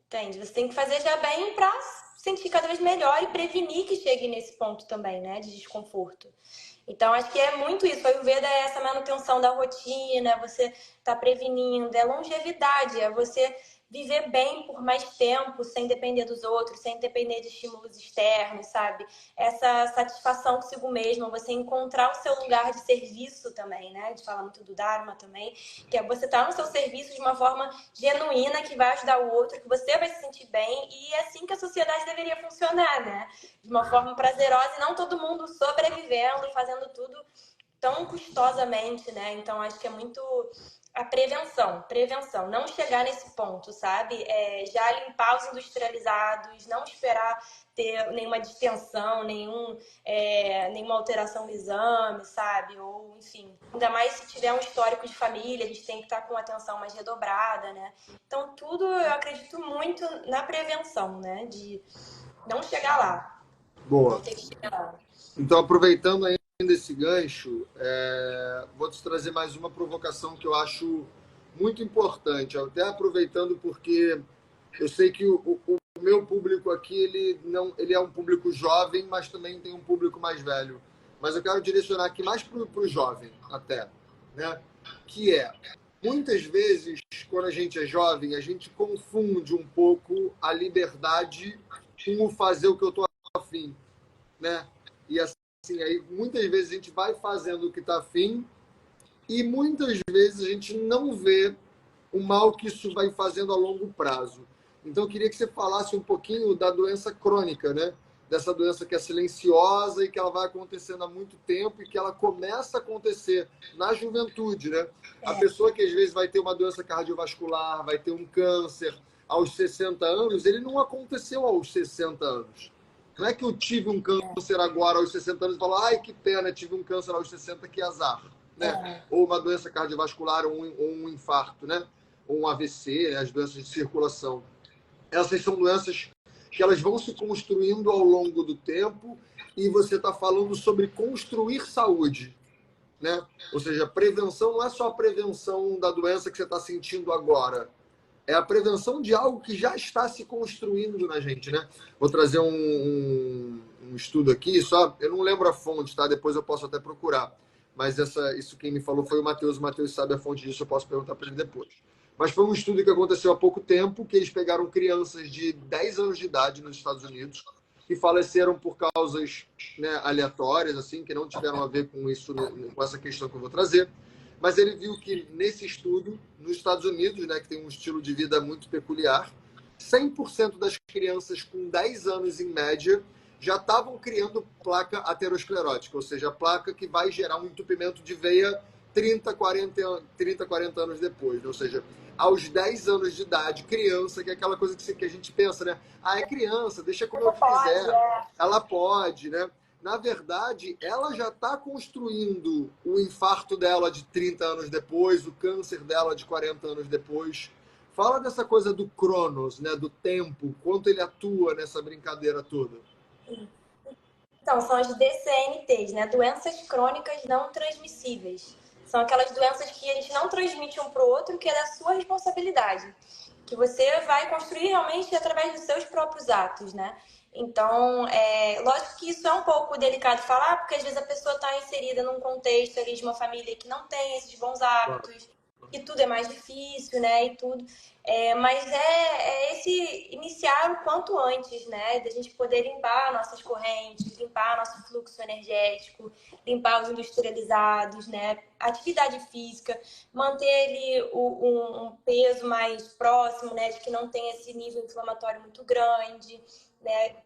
Speaker 2: Entende? Você tem que fazer já bem para sentir cada vez melhor e prevenir que chegue nesse ponto também, né? De desconforto. Então, acho que é muito isso. O Ayurveda é essa manutenção da rotina, você tá prevenindo, é longevidade, é você viver bem por mais tempo, sem depender dos outros, sem depender de estímulos externos, sabe? Essa satisfação consigo mesmo, você encontrar o seu lugar de serviço também, né? A gente fala muito do Dharma também, que é você estar no seu serviço de uma forma genuína, que vai ajudar o outro, que você vai se sentir bem, e é assim que a sociedade deveria funcionar, né? De uma forma prazerosa e não todo mundo sobrevivendo, fazendo tudo tão custosamente, né? Então, acho que é muito a prevenção, não chegar nesse ponto, sabe? Já limpar os industrializados, não esperar ter nenhuma distensão, nenhuma alteração no exame, sabe? Ou, enfim, ainda mais se tiver um histórico de família, a gente tem que estar com atenção mais redobrada, né? Então, tudo eu acredito muito na prevenção, né? De não chegar lá.
Speaker 1: Boa.
Speaker 2: Não ter que chegar lá.
Speaker 1: Então, aproveitando ainda esse gancho, vou te trazer mais uma provocação que eu acho muito importante. Até aproveitando porque eu sei que o meu público aqui ele é um público jovem, mas também tem um público mais velho. Mas eu quero direcionar aqui mais para o jovem até, né? Que muitas vezes, quando a gente é jovem, a gente confunde um pouco a liberdade com o fazer o que eu estou afim, né? E assim, aí muitas vezes a gente vai fazendo o que está afim e muitas vezes a gente não vê o mal que isso vai fazendo a longo prazo. Então, eu queria que você falasse um pouquinho da doença crônica, né? Dessa doença que é silenciosa e que ela vai acontecendo há muito tempo e que ela começa a acontecer na juventude, né? A pessoa que às vezes vai ter uma doença cardiovascular, vai ter um câncer aos 60 anos, ele não aconteceu aos 60 anos. Não é que eu tive um câncer agora aos 60 anos e falo, ai, que pena, tive um câncer aos 60, que azar, né? Ou uma doença cardiovascular, ou um infarto, né? Ou um AVC, as doenças de circulação. Essas são doenças que elas vão se construindo ao longo do tempo e você está falando sobre construir saúde, né? Ou seja, prevenção não é só a prevenção da doença que você está sentindo agora, é a prevenção de algo que já está se construindo na gente, né? Vou trazer um estudo aqui, só eu não lembro a fonte, tá? Depois eu posso até procurar. Mas isso quem me falou foi o Matheus. O Matheus sabe a fonte disso, eu posso perguntar para ele depois. Mas foi um estudo que aconteceu há pouco tempo, que eles pegaram crianças de 10 anos de idade nos Estados Unidos, que faleceram por causas, né, aleatórias, assim, que não tiveram a ver com isso, com essa questão que eu vou trazer. Mas ele viu que nesse estudo, nos Estados Unidos, né, que tem um estilo de vida muito peculiar, 100% das crianças com 10 anos em média já estavam criando placa aterosclerótica, ou seja, a placa que vai gerar um entupimento de veia 30, 40 anos depois, né? Ou seja, aos 10 anos de idade, criança, que é aquela coisa que a gente pensa, né? Ah, é criança, deixa como eu quiser, ela pode, né? Na verdade, ela já está construindo o infarto dela de 30 anos depois, o câncer dela de 40 anos depois. Fala dessa coisa do Cronos, né? Do tempo, quanto ele atua nessa brincadeira toda.
Speaker 2: Então, são as DCNTs, né? Doenças crônicas não transmissíveis. São aquelas doenças que a gente não transmite um para o outro, que é da sua responsabilidade. Que você vai construir realmente através dos seus próprios atos, né? Então, lógico que isso é um pouco delicado falar, porque às vezes a pessoa está inserida num contexto ali de uma família que não tem esses bons hábitos, que tudo é mais difícil, né? E tudo. Mas esse iniciar o quanto antes, né? Da gente poder limpar nossas correntes, limpar nosso fluxo energético, limpar os industrializados, né? Atividade física, manter ali um peso mais próximo, né? De que não tem esse nível inflamatório muito grande, né?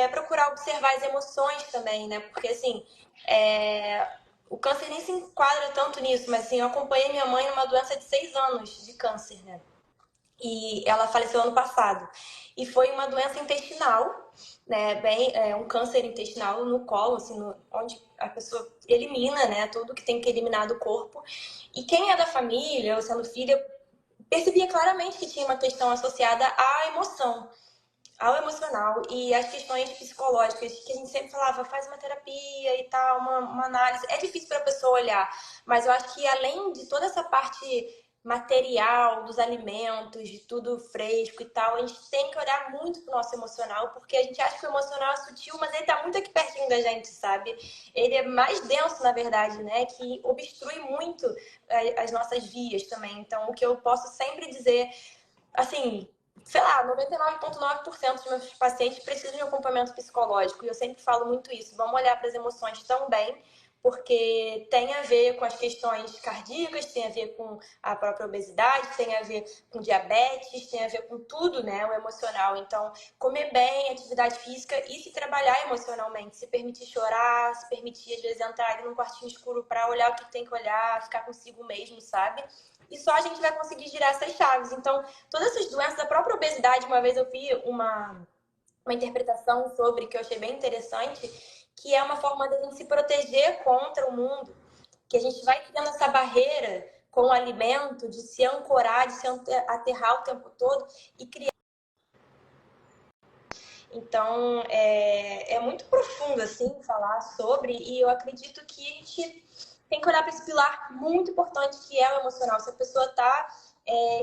Speaker 2: Procurar observar as emoções também, né? Porque assim, o câncer nem se enquadra tanto nisso, mas assim, eu acompanhei minha mãe numa doença de 6 anos de câncer, né? E ela faleceu ano passado. E foi uma doença intestinal, né? Um câncer intestinal no colo, assim, onde a pessoa elimina, né? Tudo que tem que eliminar do corpo. E quem é da família, ou sendo filha, percebia claramente que tinha uma questão associada à emoção, ao emocional e às questões psicológicas, que a gente sempre falava, faz uma terapia e tal, uma análise. É difícil para a pessoa olhar, mas eu acho que além de toda essa parte material, dos alimentos, de tudo fresco e tal, a gente tem que olhar muito pro nosso emocional, porque a gente acha que o emocional é sutil, mas ele tá muito aqui pertinho da gente, sabe? Ele é mais denso, na verdade, né? Que obstrui muito as nossas vias também. Então, o que eu posso sempre dizer, assim, sei lá, 99,9% dos meus pacientes precisam de acompanhamento psicológico. E eu sempre falo muito isso. Vamos olhar para as emoções também, porque tem a ver com as questões cardíacas, tem a ver com a própria obesidade, tem a ver com diabetes, tem a ver com tudo, né? O emocional. Então, comer bem, atividade física e se trabalhar emocionalmente, se permitir chorar, se permitir, às vezes, entrar ali num quartinho escuro para olhar o que tem que olhar, ficar consigo mesmo, sabe? E só a gente vai conseguir girar essas chaves. Então, todas essas doenças, a própria obesidade, uma vez eu vi uma interpretação sobre, que eu achei bem interessante, que é uma forma de a gente se proteger contra o mundo, que a gente vai criando essa barreira com o alimento, de se ancorar, de se aterrar o tempo todo e criar. Então, é muito profundo, assim, falar sobre, e eu acredito que a gente tem que olhar para esse pilar muito importante que é o emocional. Se a pessoa está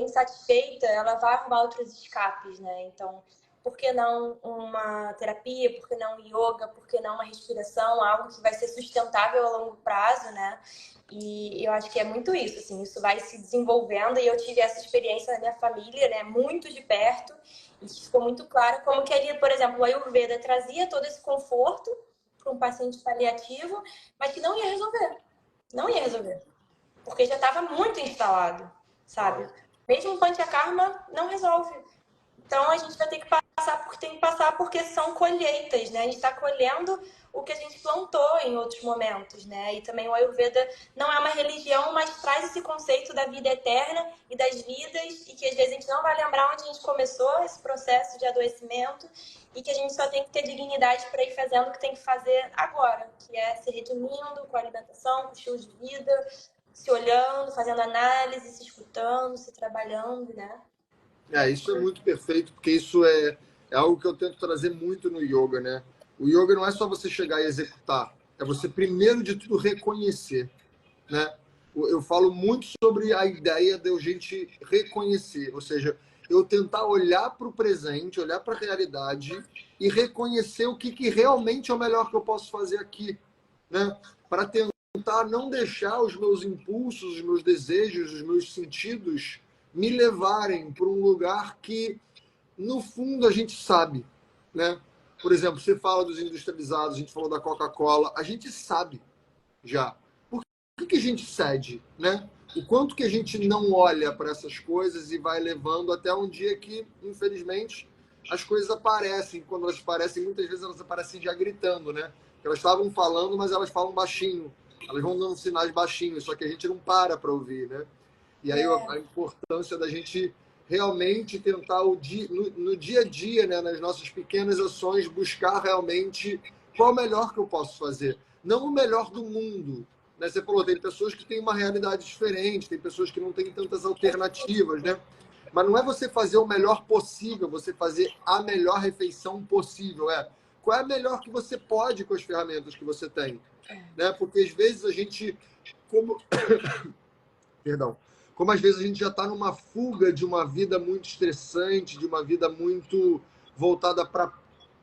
Speaker 2: insatisfeita, ela vai arrumar outros escapes, né? Então, por que não uma terapia? Por que não yoga? Por que não uma respiração? Algo que vai ser sustentável a longo prazo, né? E eu acho que é muito isso, assim, isso vai se desenvolvendo e eu tive essa experiência na minha família, né? Muito de perto. E ficou muito claro como que ali, por exemplo, o Ayurveda trazia todo esse conforto para um paciente paliativo, mas que não ia resolver. Não ia resolver. Porque já estava muito instalado, sabe? Mesmo o Panchakarma não resolve. Então a gente vai ter que passar porque tem que passar, porque são colheitas, né? A gente está colhendo o que a gente plantou em outros momentos, né? E também o Ayurveda não é uma religião, mas traz esse conceito da vida eterna e das vidas, e que às vezes a gente não vai lembrar onde a gente começou esse processo de adoecimento, e que a gente só tem que ter dignidade para ir fazendo o que tem que fazer agora, que é se redimindo com a alimentação, com o estilo de vida, se olhando, fazendo análise, se escutando, se trabalhando, né?
Speaker 1: Isso é muito perfeito, porque isso é algo que eu tento trazer muito no yoga, né? O yoga não é só você chegar e executar, é você, primeiro de tudo, reconhecer, né? Eu falo muito sobre a ideia de a gente reconhecer, ou seja, eu tentar olhar para o presente, olhar para a realidade e reconhecer o que realmente é o melhor que eu posso fazer aqui, né? Para tentar não deixar os meus impulsos, os meus desejos, os meus sentidos me levarem para um lugar que, no fundo, a gente sabe, né? Por exemplo, você fala dos industrializados, a gente falou da Coca-Cola, a gente sabe já. Por que a gente cede, né? O quanto que a gente não olha para essas coisas e vai levando até um dia que, infelizmente, as coisas aparecem. Quando elas aparecem, muitas vezes elas aparecem já gritando, né? Elas estavam falando, mas elas falam baixinho. Elas vão dando sinais baixinhos, só que a gente não para ouvir, né? E aí a importância da gente realmente tentar no dia a dia, né, nas nossas pequenas ações, buscar realmente qual é o melhor que eu posso fazer. Não o melhor do mundo. Né? Você falou, tem pessoas que têm uma realidade diferente, tem pessoas que não têm tantas alternativas, né? Mas não é você fazer o melhor possível, você fazer a melhor refeição possível. Qual é a melhor que você pode com as ferramentas que você tem. Né? Porque às vezes a gente, perdão, como às vezes a gente já está numa fuga de uma vida muito estressante, de uma vida muito voltada para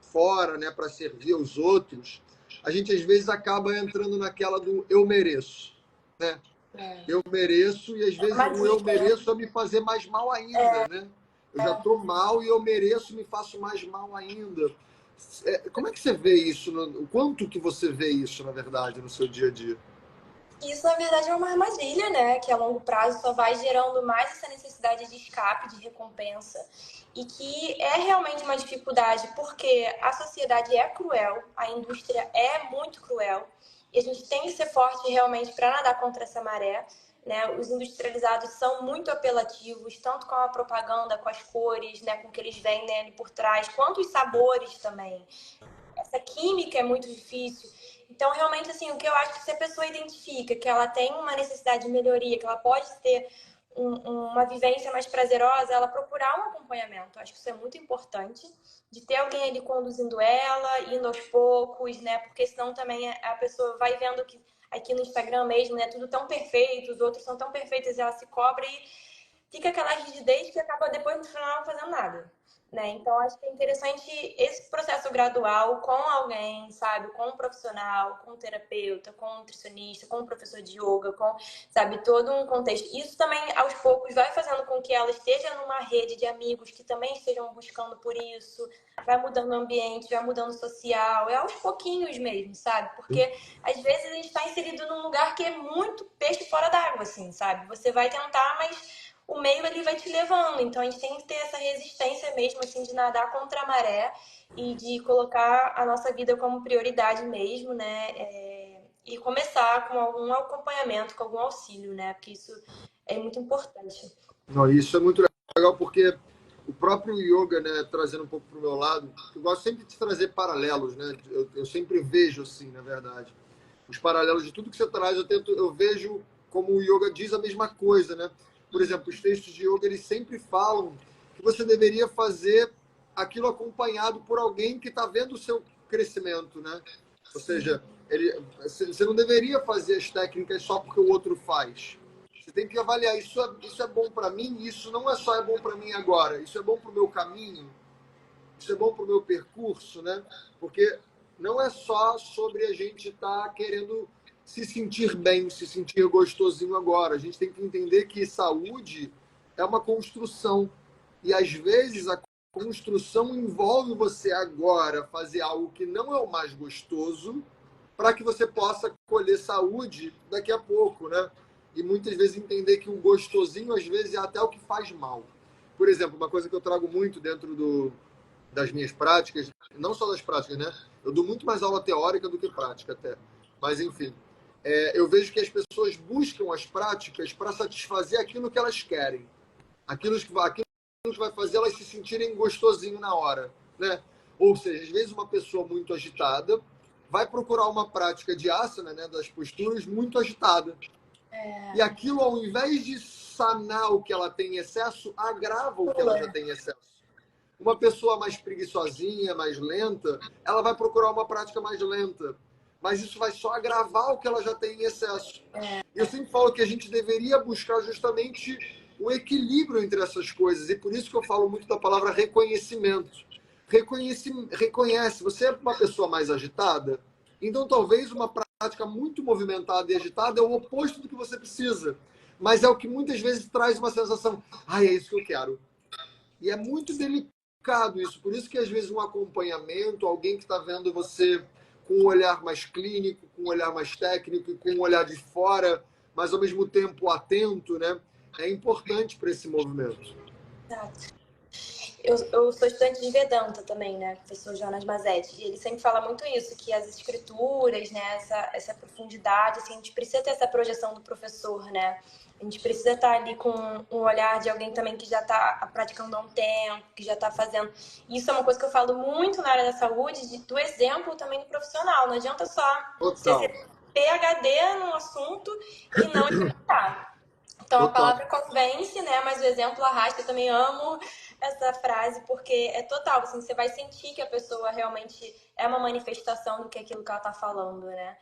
Speaker 1: fora, né, para servir aos outros, a gente às vezes acaba entrando naquela do eu mereço, né? Eu mereço, e às vezes o eu mereço é me fazer mais mal ainda, né? Eu já estou mal e eu mereço, me faço mais mal ainda. Como é que você vê isso? O quanto que você vê isso, na verdade, no seu dia a dia?
Speaker 2: Isso, na verdade, é uma armadilha, né? Que a longo prazo só vai gerando mais essa necessidade de escape, de recompensa. E que é realmente uma dificuldade, porque a sociedade é cruel, a indústria é muito cruel, e a gente tem que ser forte realmente para nadar contra essa maré. Né? Os industrializados são muito apelativos, tanto com a propaganda, com as cores, né? Com o que eles vendem ali por trás, quanto os sabores também. Essa química é muito difícil. Então, realmente, assim, o que eu acho que se a pessoa identifica que ela tem uma necessidade de melhoria, que ela pode ter uma vivência mais prazerosa, ela procurar um acompanhamento. Eu acho que isso é muito importante, de ter alguém ali conduzindo ela, indo aos poucos, né? Porque senão também a pessoa vai vendo que aqui no Instagram mesmo, né? Tudo tão perfeito, os outros são tão perfeitos, e ela se cobra e fica aquela rigidez que acaba depois no final não fazendo nada. Né? Então, acho que é interessante esse processo gradual com alguém, sabe? Com um profissional, com um terapeuta, com um nutricionista, com um professor de yoga, com, sabe, todo um contexto. Isso também, aos poucos, vai fazendo com que ela esteja numa rede de amigos que também estejam buscando por isso, vai mudando o ambiente, vai mudando o social, é aos pouquinhos mesmo, sabe? Porque, às vezes, a gente está inserido num lugar que é muito peixe fora d'água, assim, sabe? Você vai tentar, mas o meio ele vai te levando. Então a gente tem que ter essa resistência mesmo, assim, de nadar contra a maré e de colocar a nossa vida como prioridade mesmo, né? E começar com algum acompanhamento, com algum auxílio, né? Porque isso é muito importante.
Speaker 1: Não, isso é muito legal porque o próprio yoga, né, trazendo um pouco para o meu lado, eu gosto sempre de trazer paralelos, né? Eu sempre vejo assim, na verdade, os paralelos de tudo que você traz, eu vejo como o yoga diz a mesma coisa, né? Por exemplo, os textos de yoga, eles sempre falam que você deveria fazer aquilo acompanhado por alguém que está vendo o seu crescimento, né? Ou seja, você não deveria fazer as técnicas só porque o outro faz. Você tem que avaliar, isso é bom para mim, isso não é só é bom para mim agora, isso é bom para o meu caminho, isso é bom para o meu percurso, né? Porque não é só sobre a gente estar querendo se sentir bem, se sentir gostosinho agora. A gente tem que entender que saúde é uma construção. E às vezes a construção envolve você agora fazer algo que não é o mais gostoso para que você possa colher saúde daqui a pouco, né? E muitas vezes entender que o gostosinho às vezes é até o que faz mal. Por exemplo, uma coisa que eu trago muito dentro das minhas práticas, não só das práticas, né? Eu dou muito mais aula teórica do que prática até. Mas, enfim, eu vejo que as pessoas buscam as práticas para satisfazer aquilo que elas querem. Aquilo que vai fazer elas se sentirem gostosinho na hora, né? Ou seja, às vezes uma pessoa muito agitada vai procurar uma prática de asana, né, das posturas, muito agitada. E aquilo, ao invés de sanar o que ela tem em excesso, agrava o que ela já tem em excesso. Uma pessoa mais preguiçosinha, mais lenta, ela vai procurar uma prática mais lenta. Mas isso vai só agravar o que ela já tem em excesso. E eu sempre falo que a gente deveria buscar justamente o equilíbrio entre essas coisas. E por isso que eu falo muito da palavra reconhecimento. Reconhece. Você é uma pessoa mais agitada? Então talvez uma prática muito movimentada e agitada é o oposto do que você precisa. Mas é o que muitas vezes traz uma sensação, é isso que eu quero. E é muito delicado delicado isso. Por isso que, às vezes, um acompanhamento, alguém que está vendo você com um olhar mais clínico, com um olhar mais técnico, com um olhar de fora, mas, ao mesmo tempo, atento, né? É importante para esse movimento.
Speaker 2: Exato. Eu sou estudante de Vedanta também, né? Professor Jonas Mazetti. E ele sempre fala muito isso, que as escrituras, né? Essa profundidade, assim, a gente precisa ter essa projeção do professor, né? A gente precisa estar ali com um olhar de alguém também que já está praticando há um tempo, que já está fazendo. Isso é uma coisa que eu falo muito na área da saúde, do exemplo também do profissional. Não adianta só você
Speaker 1: Total.
Speaker 2: ser PhD no assunto e não executar. Então, a
Speaker 1: Total.
Speaker 2: palavra convence, né? Mas o exemplo arrasta. Eu também amo essa frase, porque é total. Assim, você vai sentir que a pessoa realmente é uma manifestação do que aquilo que ela está falando, né?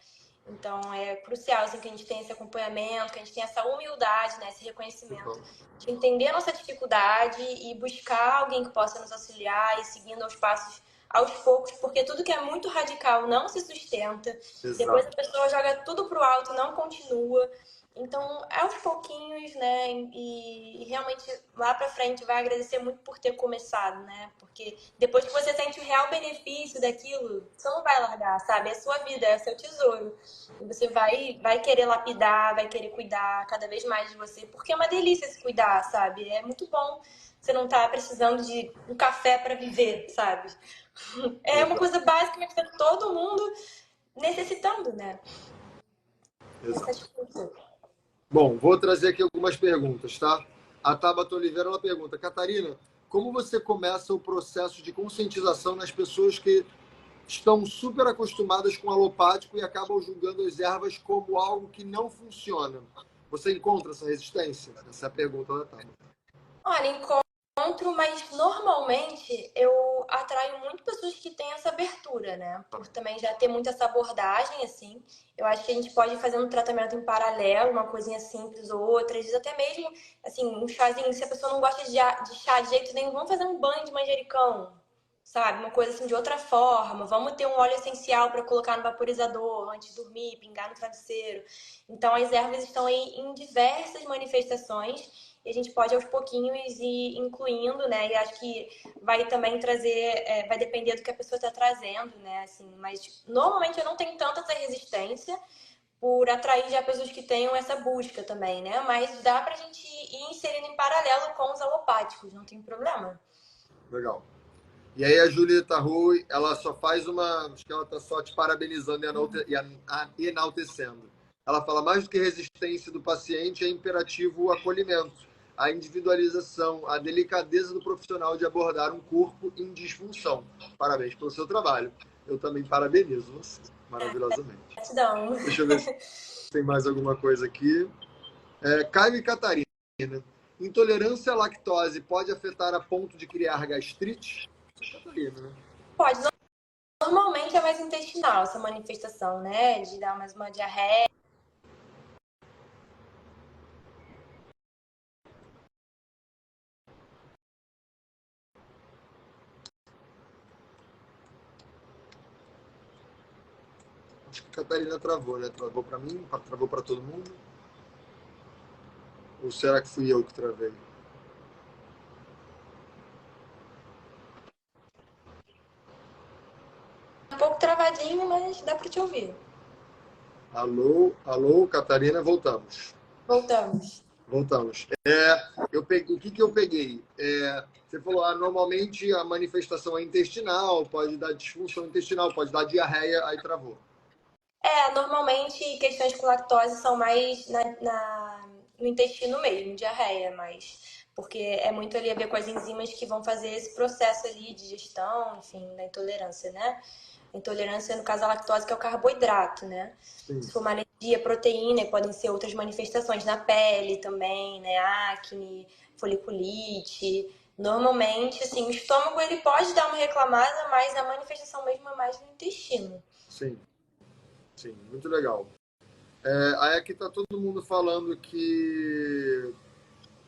Speaker 2: Então, é crucial assim, que a gente tenha esse acompanhamento, que a gente tenha essa humildade, né? Esse reconhecimento. De entender a nossa dificuldade e buscar alguém que possa nos auxiliar e seguindo aos passos aos poucos, porque tudo que é muito radical não se sustenta.
Speaker 1: Exato.
Speaker 2: Depois a pessoa joga tudo pro alto, não continua. Então, aos pouquinhos, né? E realmente lá pra frente vai agradecer muito por ter começado, né? Porque depois que você sente o real benefício daquilo, você não vai largar, sabe? É sua vida, é seu tesouro. E você vai querer lapidar, vai querer cuidar cada vez mais de você, porque é uma delícia se cuidar, sabe? É muito bom você não tá precisando de um café para viver, sabe? É uma coisa básica que tá todo mundo necessitando, né?
Speaker 1: Exato. Bom, vou trazer aqui algumas perguntas, tá? A Tabata Oliveira, ela pergunta: Catarina, como você começa o processo de conscientização nas pessoas que estão super acostumadas com alopático e acabam julgando as ervas como algo que não funciona? Você encontra essa resistência? Essa é a pergunta da Tabata.
Speaker 2: Olha, encontro, mas normalmente eu atraio muito pessoas que têm essa abertura, né? Por também já ter muito essa abordagem, assim. Eu acho que a gente pode ir fazendo um tratamento em paralelo, uma coisinha simples ou outra, às vezes até mesmo, assim, um chazinho. Se a pessoa não gosta de chá de jeito nenhum, vamos fazer um banho de manjericão, sabe? Uma coisa assim de outra forma. Vamos ter um óleo essencial para colocar no vaporizador antes de dormir, pingar no travesseiro. Então, as ervas estão aí em diversas manifestações. E a gente pode aos pouquinhos ir incluindo, né? E acho que vai também trazer, vai depender do que a pessoa está trazendo, né? Assim, mas normalmente eu não tenho tanta essa resistência por atrair já pessoas que tenham essa busca também, né? Mas dá pra gente ir inserindo em paralelo com os alopáticos, não tem problema.
Speaker 1: Legal. E aí a Julieta Rui, ela só faz uma... Acho que ela está só te parabenizando e enaltecendo. Ela fala: mais do que resistência do paciente, é imperativo o acolhimento, a individualização, a delicadeza do profissional de abordar um corpo em disfunção. Parabéns pelo seu trabalho. Eu também parabenizo você, maravilhosamente.
Speaker 2: Gratidão.
Speaker 1: Deixa eu ver se tem mais alguma coisa aqui. Caio e Catarina. Intolerância à lactose pode afetar a ponto de criar gastrite? Catarina, né?
Speaker 2: Pode. Normalmente é mais intestinal essa manifestação, né? De dar mais uma diarreia.
Speaker 1: Acho que a Catarina travou, né? Travou para mim? Travou para todo mundo? Ou será que fui eu que travei?
Speaker 2: Um pouco travadinho, mas dá pra te ouvir.
Speaker 1: Alô, alô, Catarina, voltamos.
Speaker 2: Voltamos.
Speaker 1: Voltamos. Eu peguei, o que eu peguei? Você falou, normalmente a manifestação é intestinal, pode dar disfunção intestinal, pode dar diarreia, aí travou.
Speaker 2: Normalmente questões com lactose são mais no intestino mesmo, diarreia, mas porque é muito ali a ver com as enzimas que vão fazer esse processo ali de digestão, enfim, da intolerância, né? A intolerância, no caso, a lactose, que é o carboidrato, né?
Speaker 1: Sim.
Speaker 2: Se for uma alergia à proteína, podem ser outras manifestações na pele também, né? Acne, foliculite. Normalmente, assim, o estômago ele pode dar uma reclamada, mas a manifestação mesmo é mais no intestino.
Speaker 1: Sim, sim, muito legal. Aí aqui está todo mundo falando que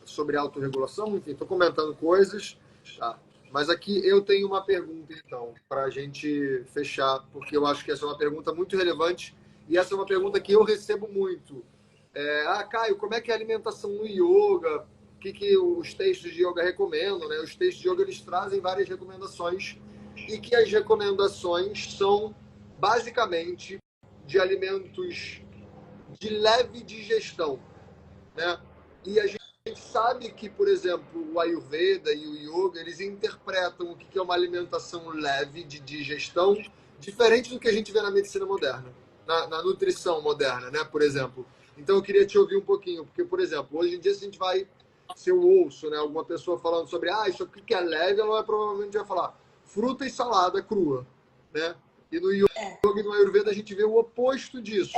Speaker 1: sobre autorregulação, enfim, estou comentando coisas, tá? Mas aqui eu tenho uma pergunta, então, para a gente fechar, porque eu acho que essa é uma pergunta muito relevante e essa é uma pergunta que eu recebo muito. Caio, como é que é a alimentação no yoga? que os textos de yoga recomendam, né? Os textos de yoga eles trazem várias recomendações e que as recomendações são basicamente de alimentos de leve digestão, né? E a gente sabe que, por exemplo, o Ayurveda e o Yoga, eles interpretam o que é uma alimentação leve de digestão, diferente do que a gente vê na medicina moderna, na nutrição moderna, né? Por exemplo. Então eu queria te ouvir um pouquinho, porque, por exemplo, hoje em dia se a gente vai, se eu ouço, né, alguma pessoa falando sobre, isso aqui que é leve, ela provavelmente vai falar fruta e salada crua, né? E no Yoga e no Ayurveda a gente vê o oposto disso,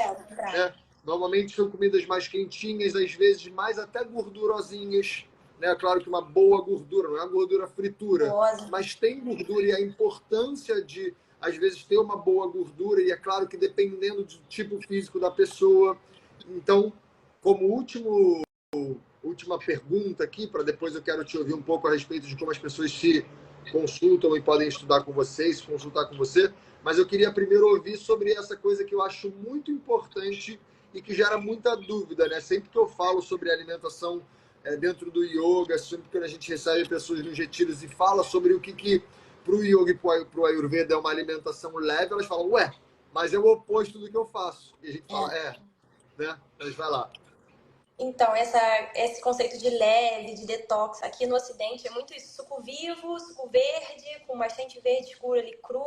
Speaker 1: né? Normalmente são comidas mais quentinhas, às vezes mais até gordurosinhas, né? Claro que uma boa gordura, não é uma gordura fritura, mas tem gordura e a importância de, às vezes, ter uma boa gordura, e é claro que dependendo do tipo físico da pessoa. Então, como última pergunta aqui, para depois eu quero te ouvir um pouco a respeito de como as pessoas se consultam e podem estudar com você, se consultar com você, mas eu queria primeiro ouvir sobre essa coisa que eu acho muito importante e que gera muita dúvida, né? Sempre que eu falo sobre alimentação dentro do yoga, sempre que a gente recebe pessoas nos retiros e fala sobre o que para o yoga e para o Ayurveda é uma alimentação leve, elas falam, ué, mas é o oposto do que eu faço. E a gente fala, né? Mas vai lá.
Speaker 2: Então, esse conceito de leve, de detox, aqui no Ocidente é muito isso. Suco vivo, suco verde, com bastante verde escuro ali cru,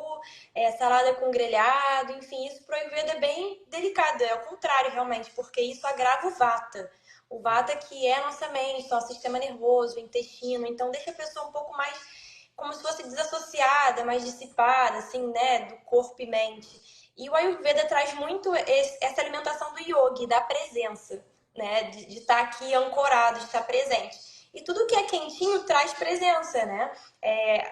Speaker 2: salada com grelhado, enfim, isso pro Ayurveda é bem delicado, é o contrário realmente, porque isso agrava o Vata. O Vata que é a nossa mente, nosso sistema nervoso, o intestino, então deixa a pessoa um pouco mais como se fosse desassociada, mais dissipada, assim, né, do corpo e mente. E o Ayurveda traz muito essa alimentação do yoga, da presença, né? De estar aqui ancorado, de estar presente. E tudo que é quentinho traz presença, né?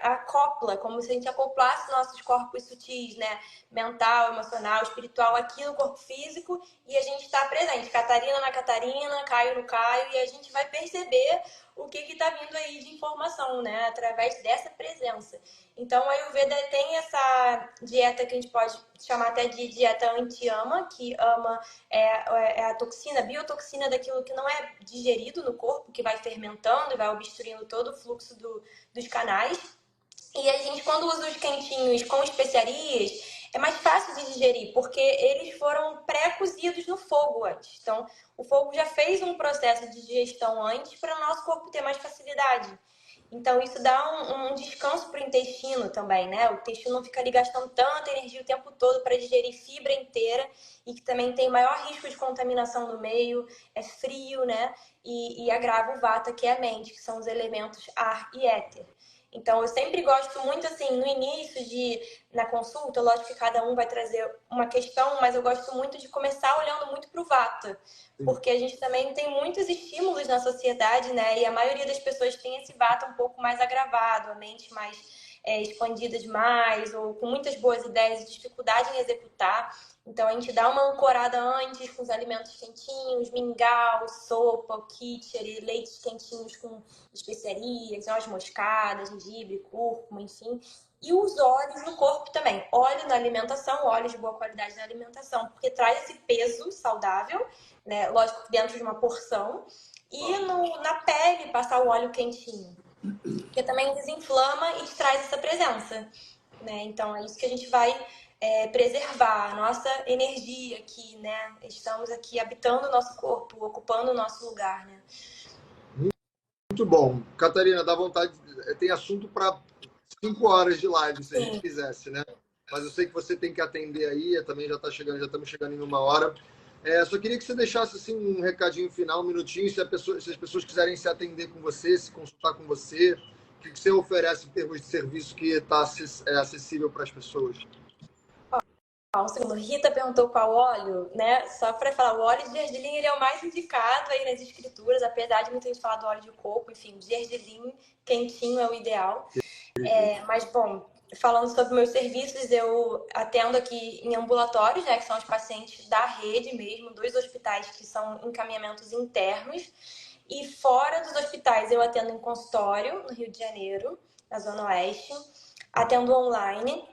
Speaker 2: Acopla, como se a gente acoplasse nossos corpos sutis, né? Mental, emocional, espiritual, aqui no corpo físico, e a gente está presente. Catarina na Catarina, Caio no Caio, e a gente vai perceber o que está vindo aí de informação, né? Através dessa presença. Então, a Ayurveda tem essa dieta que a gente pode chamar até de dieta anti-ama, que ama é a toxina, a biotoxina daquilo que não é digerido no corpo, que vai fermentando e vai obstruindo todo o fluxo dos canais. E a gente, quando usa os quentinhos com especiarias, é mais fácil de digerir, porque eles foram pré-cozidos no fogo antes. Então, o fogo já fez um processo de digestão antes para o nosso corpo ter mais facilidade. Então, isso dá um descanso para o intestino também, né? O intestino não fica ali gastando tanta energia o tempo todo para digerir fibra inteira e que também tem maior risco de contaminação no meio, é frio, né? E agrava o vata, que é a mente, que são os elementos ar e éter. Então, eu sempre gosto muito, assim, no início na consulta, lógico que cada um vai trazer uma questão, mas eu gosto muito de começar olhando muito para o vata, porque a gente também tem muitos estímulos na sociedade, né? E a maioria das pessoas tem esse vata um pouco mais agravado, a mente mais expandida demais, ou com muitas boas ideias e dificuldade em executar. Então, a gente dá uma ancorada antes com os alimentos quentinhos, mingau, sopa, o kitchari, leites quentinhos com especiarias, noz moscada, gengibre, cúrcuma, enfim. E os óleos no corpo também. Óleo na alimentação, óleos de boa qualidade na alimentação, porque traz esse peso saudável, né? Lógico que dentro de uma porção. E na pele, passar o óleo quentinho, que também desinflama e traz essa presença, né? Então, é isso que a gente vai preservar, a nossa energia aqui, né? Estamos aqui habitando o nosso corpo, ocupando o nosso lugar, né?
Speaker 1: Muito bom. Catarina, dá vontade, tem assunto para 5 horas de live, se a gente
Speaker 2: Sim.
Speaker 1: quisesse, né? Mas eu sei que você tem que atender aí, também já estamos chegando em 1 hora. Só queria que você deixasse assim, um recadinho final, um minutinho, se as pessoas quiserem se atender com você, se consultar com você, o que você oferece em termos de serviço que está acessível para as pessoas.
Speaker 2: Um segundo, Rita perguntou qual óleo, né? Só para falar, o óleo de gergelim ele é o mais indicado aí nas escrituras, apesar de muita gente falar do óleo de coco, enfim, gergelim quentinho é o ideal. Mas, bom, falando sobre meus serviços, eu atendo aqui em ambulatórios, né? Que são os pacientes da rede mesmo, 2 hospitais que são encaminhamentos internos. E fora dos hospitais, eu atendo em consultório, no Rio de Janeiro, na Zona Oeste. Atendo online.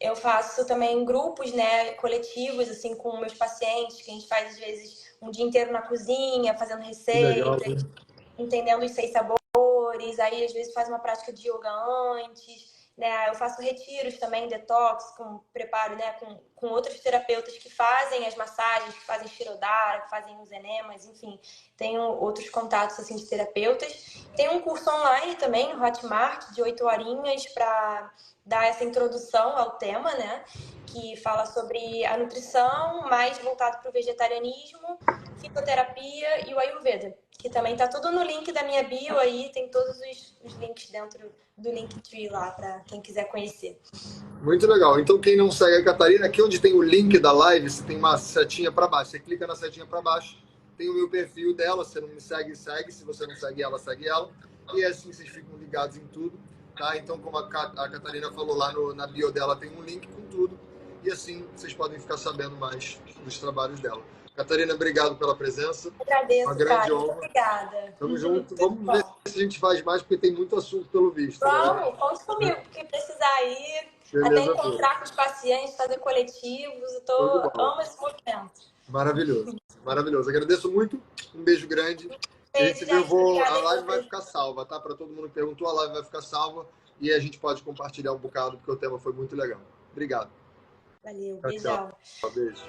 Speaker 2: Eu faço também grupos, né, coletivos, assim, com meus pacientes, que a gente faz, às vezes, um dia inteiro na cozinha, fazendo
Speaker 1: Legal.
Speaker 2: receita. entendendo os 6 sabores, aí às vezes faz uma prática de yoga antes, né? Eu faço retiros também, detox, com preparo, né? Com outros terapeutas que fazem as massagens, que fazem Shirodara, que fazem os enemas, enfim. Tenho outros contatos, assim, de terapeutas. Tem um curso online também, Hotmart, de 8 horinhas, para dar essa introdução ao tema, né? Que fala sobre a nutrição, mais voltado para o vegetarianismo, fitoterapia e o Ayurveda, que também tá tudo no link da minha bio aí, tem todos os links dentro do Linktree lá, para quem quiser conhecer.
Speaker 1: Muito legal. Então, quem não segue a Catarina, aqui onde tem o link da live, você tem uma setinha para baixo. Você clica na setinha para baixo, tem o meu perfil dela. Se você não me segue, segue. Se você não segue ela, segue ela. E assim vocês ficam ligados em tudo. Tá? Então, como a Catarina falou lá na bio dela, tem um link com tudo. E assim vocês podem ficar sabendo mais dos trabalhos dela. Catarina, obrigado pela presença.
Speaker 2: Agradeço,
Speaker 1: Uma grande
Speaker 2: cara.
Speaker 1: honra.
Speaker 2: Obrigada.
Speaker 1: Tamo junto. Vamos ver se a gente faz mais, porque tem muito assunto pelo visto.
Speaker 2: Vamos, conte comigo, porque precisar ir, até
Speaker 1: Beleza,
Speaker 2: encontrar com os pacientes, fazer coletivos, amo esse movimento.
Speaker 1: Maravilhoso, maravilhoso. Agradeço muito, um beijo grande.
Speaker 2: Beijo, gente.
Speaker 1: A live vai ficar salva, tá? Para todo mundo que perguntou, a live vai ficar salva e a gente pode compartilhar um bocado, porque o tema foi muito legal. Obrigado.
Speaker 2: Valeu,
Speaker 1: Tchau,
Speaker 2: beijão.
Speaker 1: tchau. Beijo.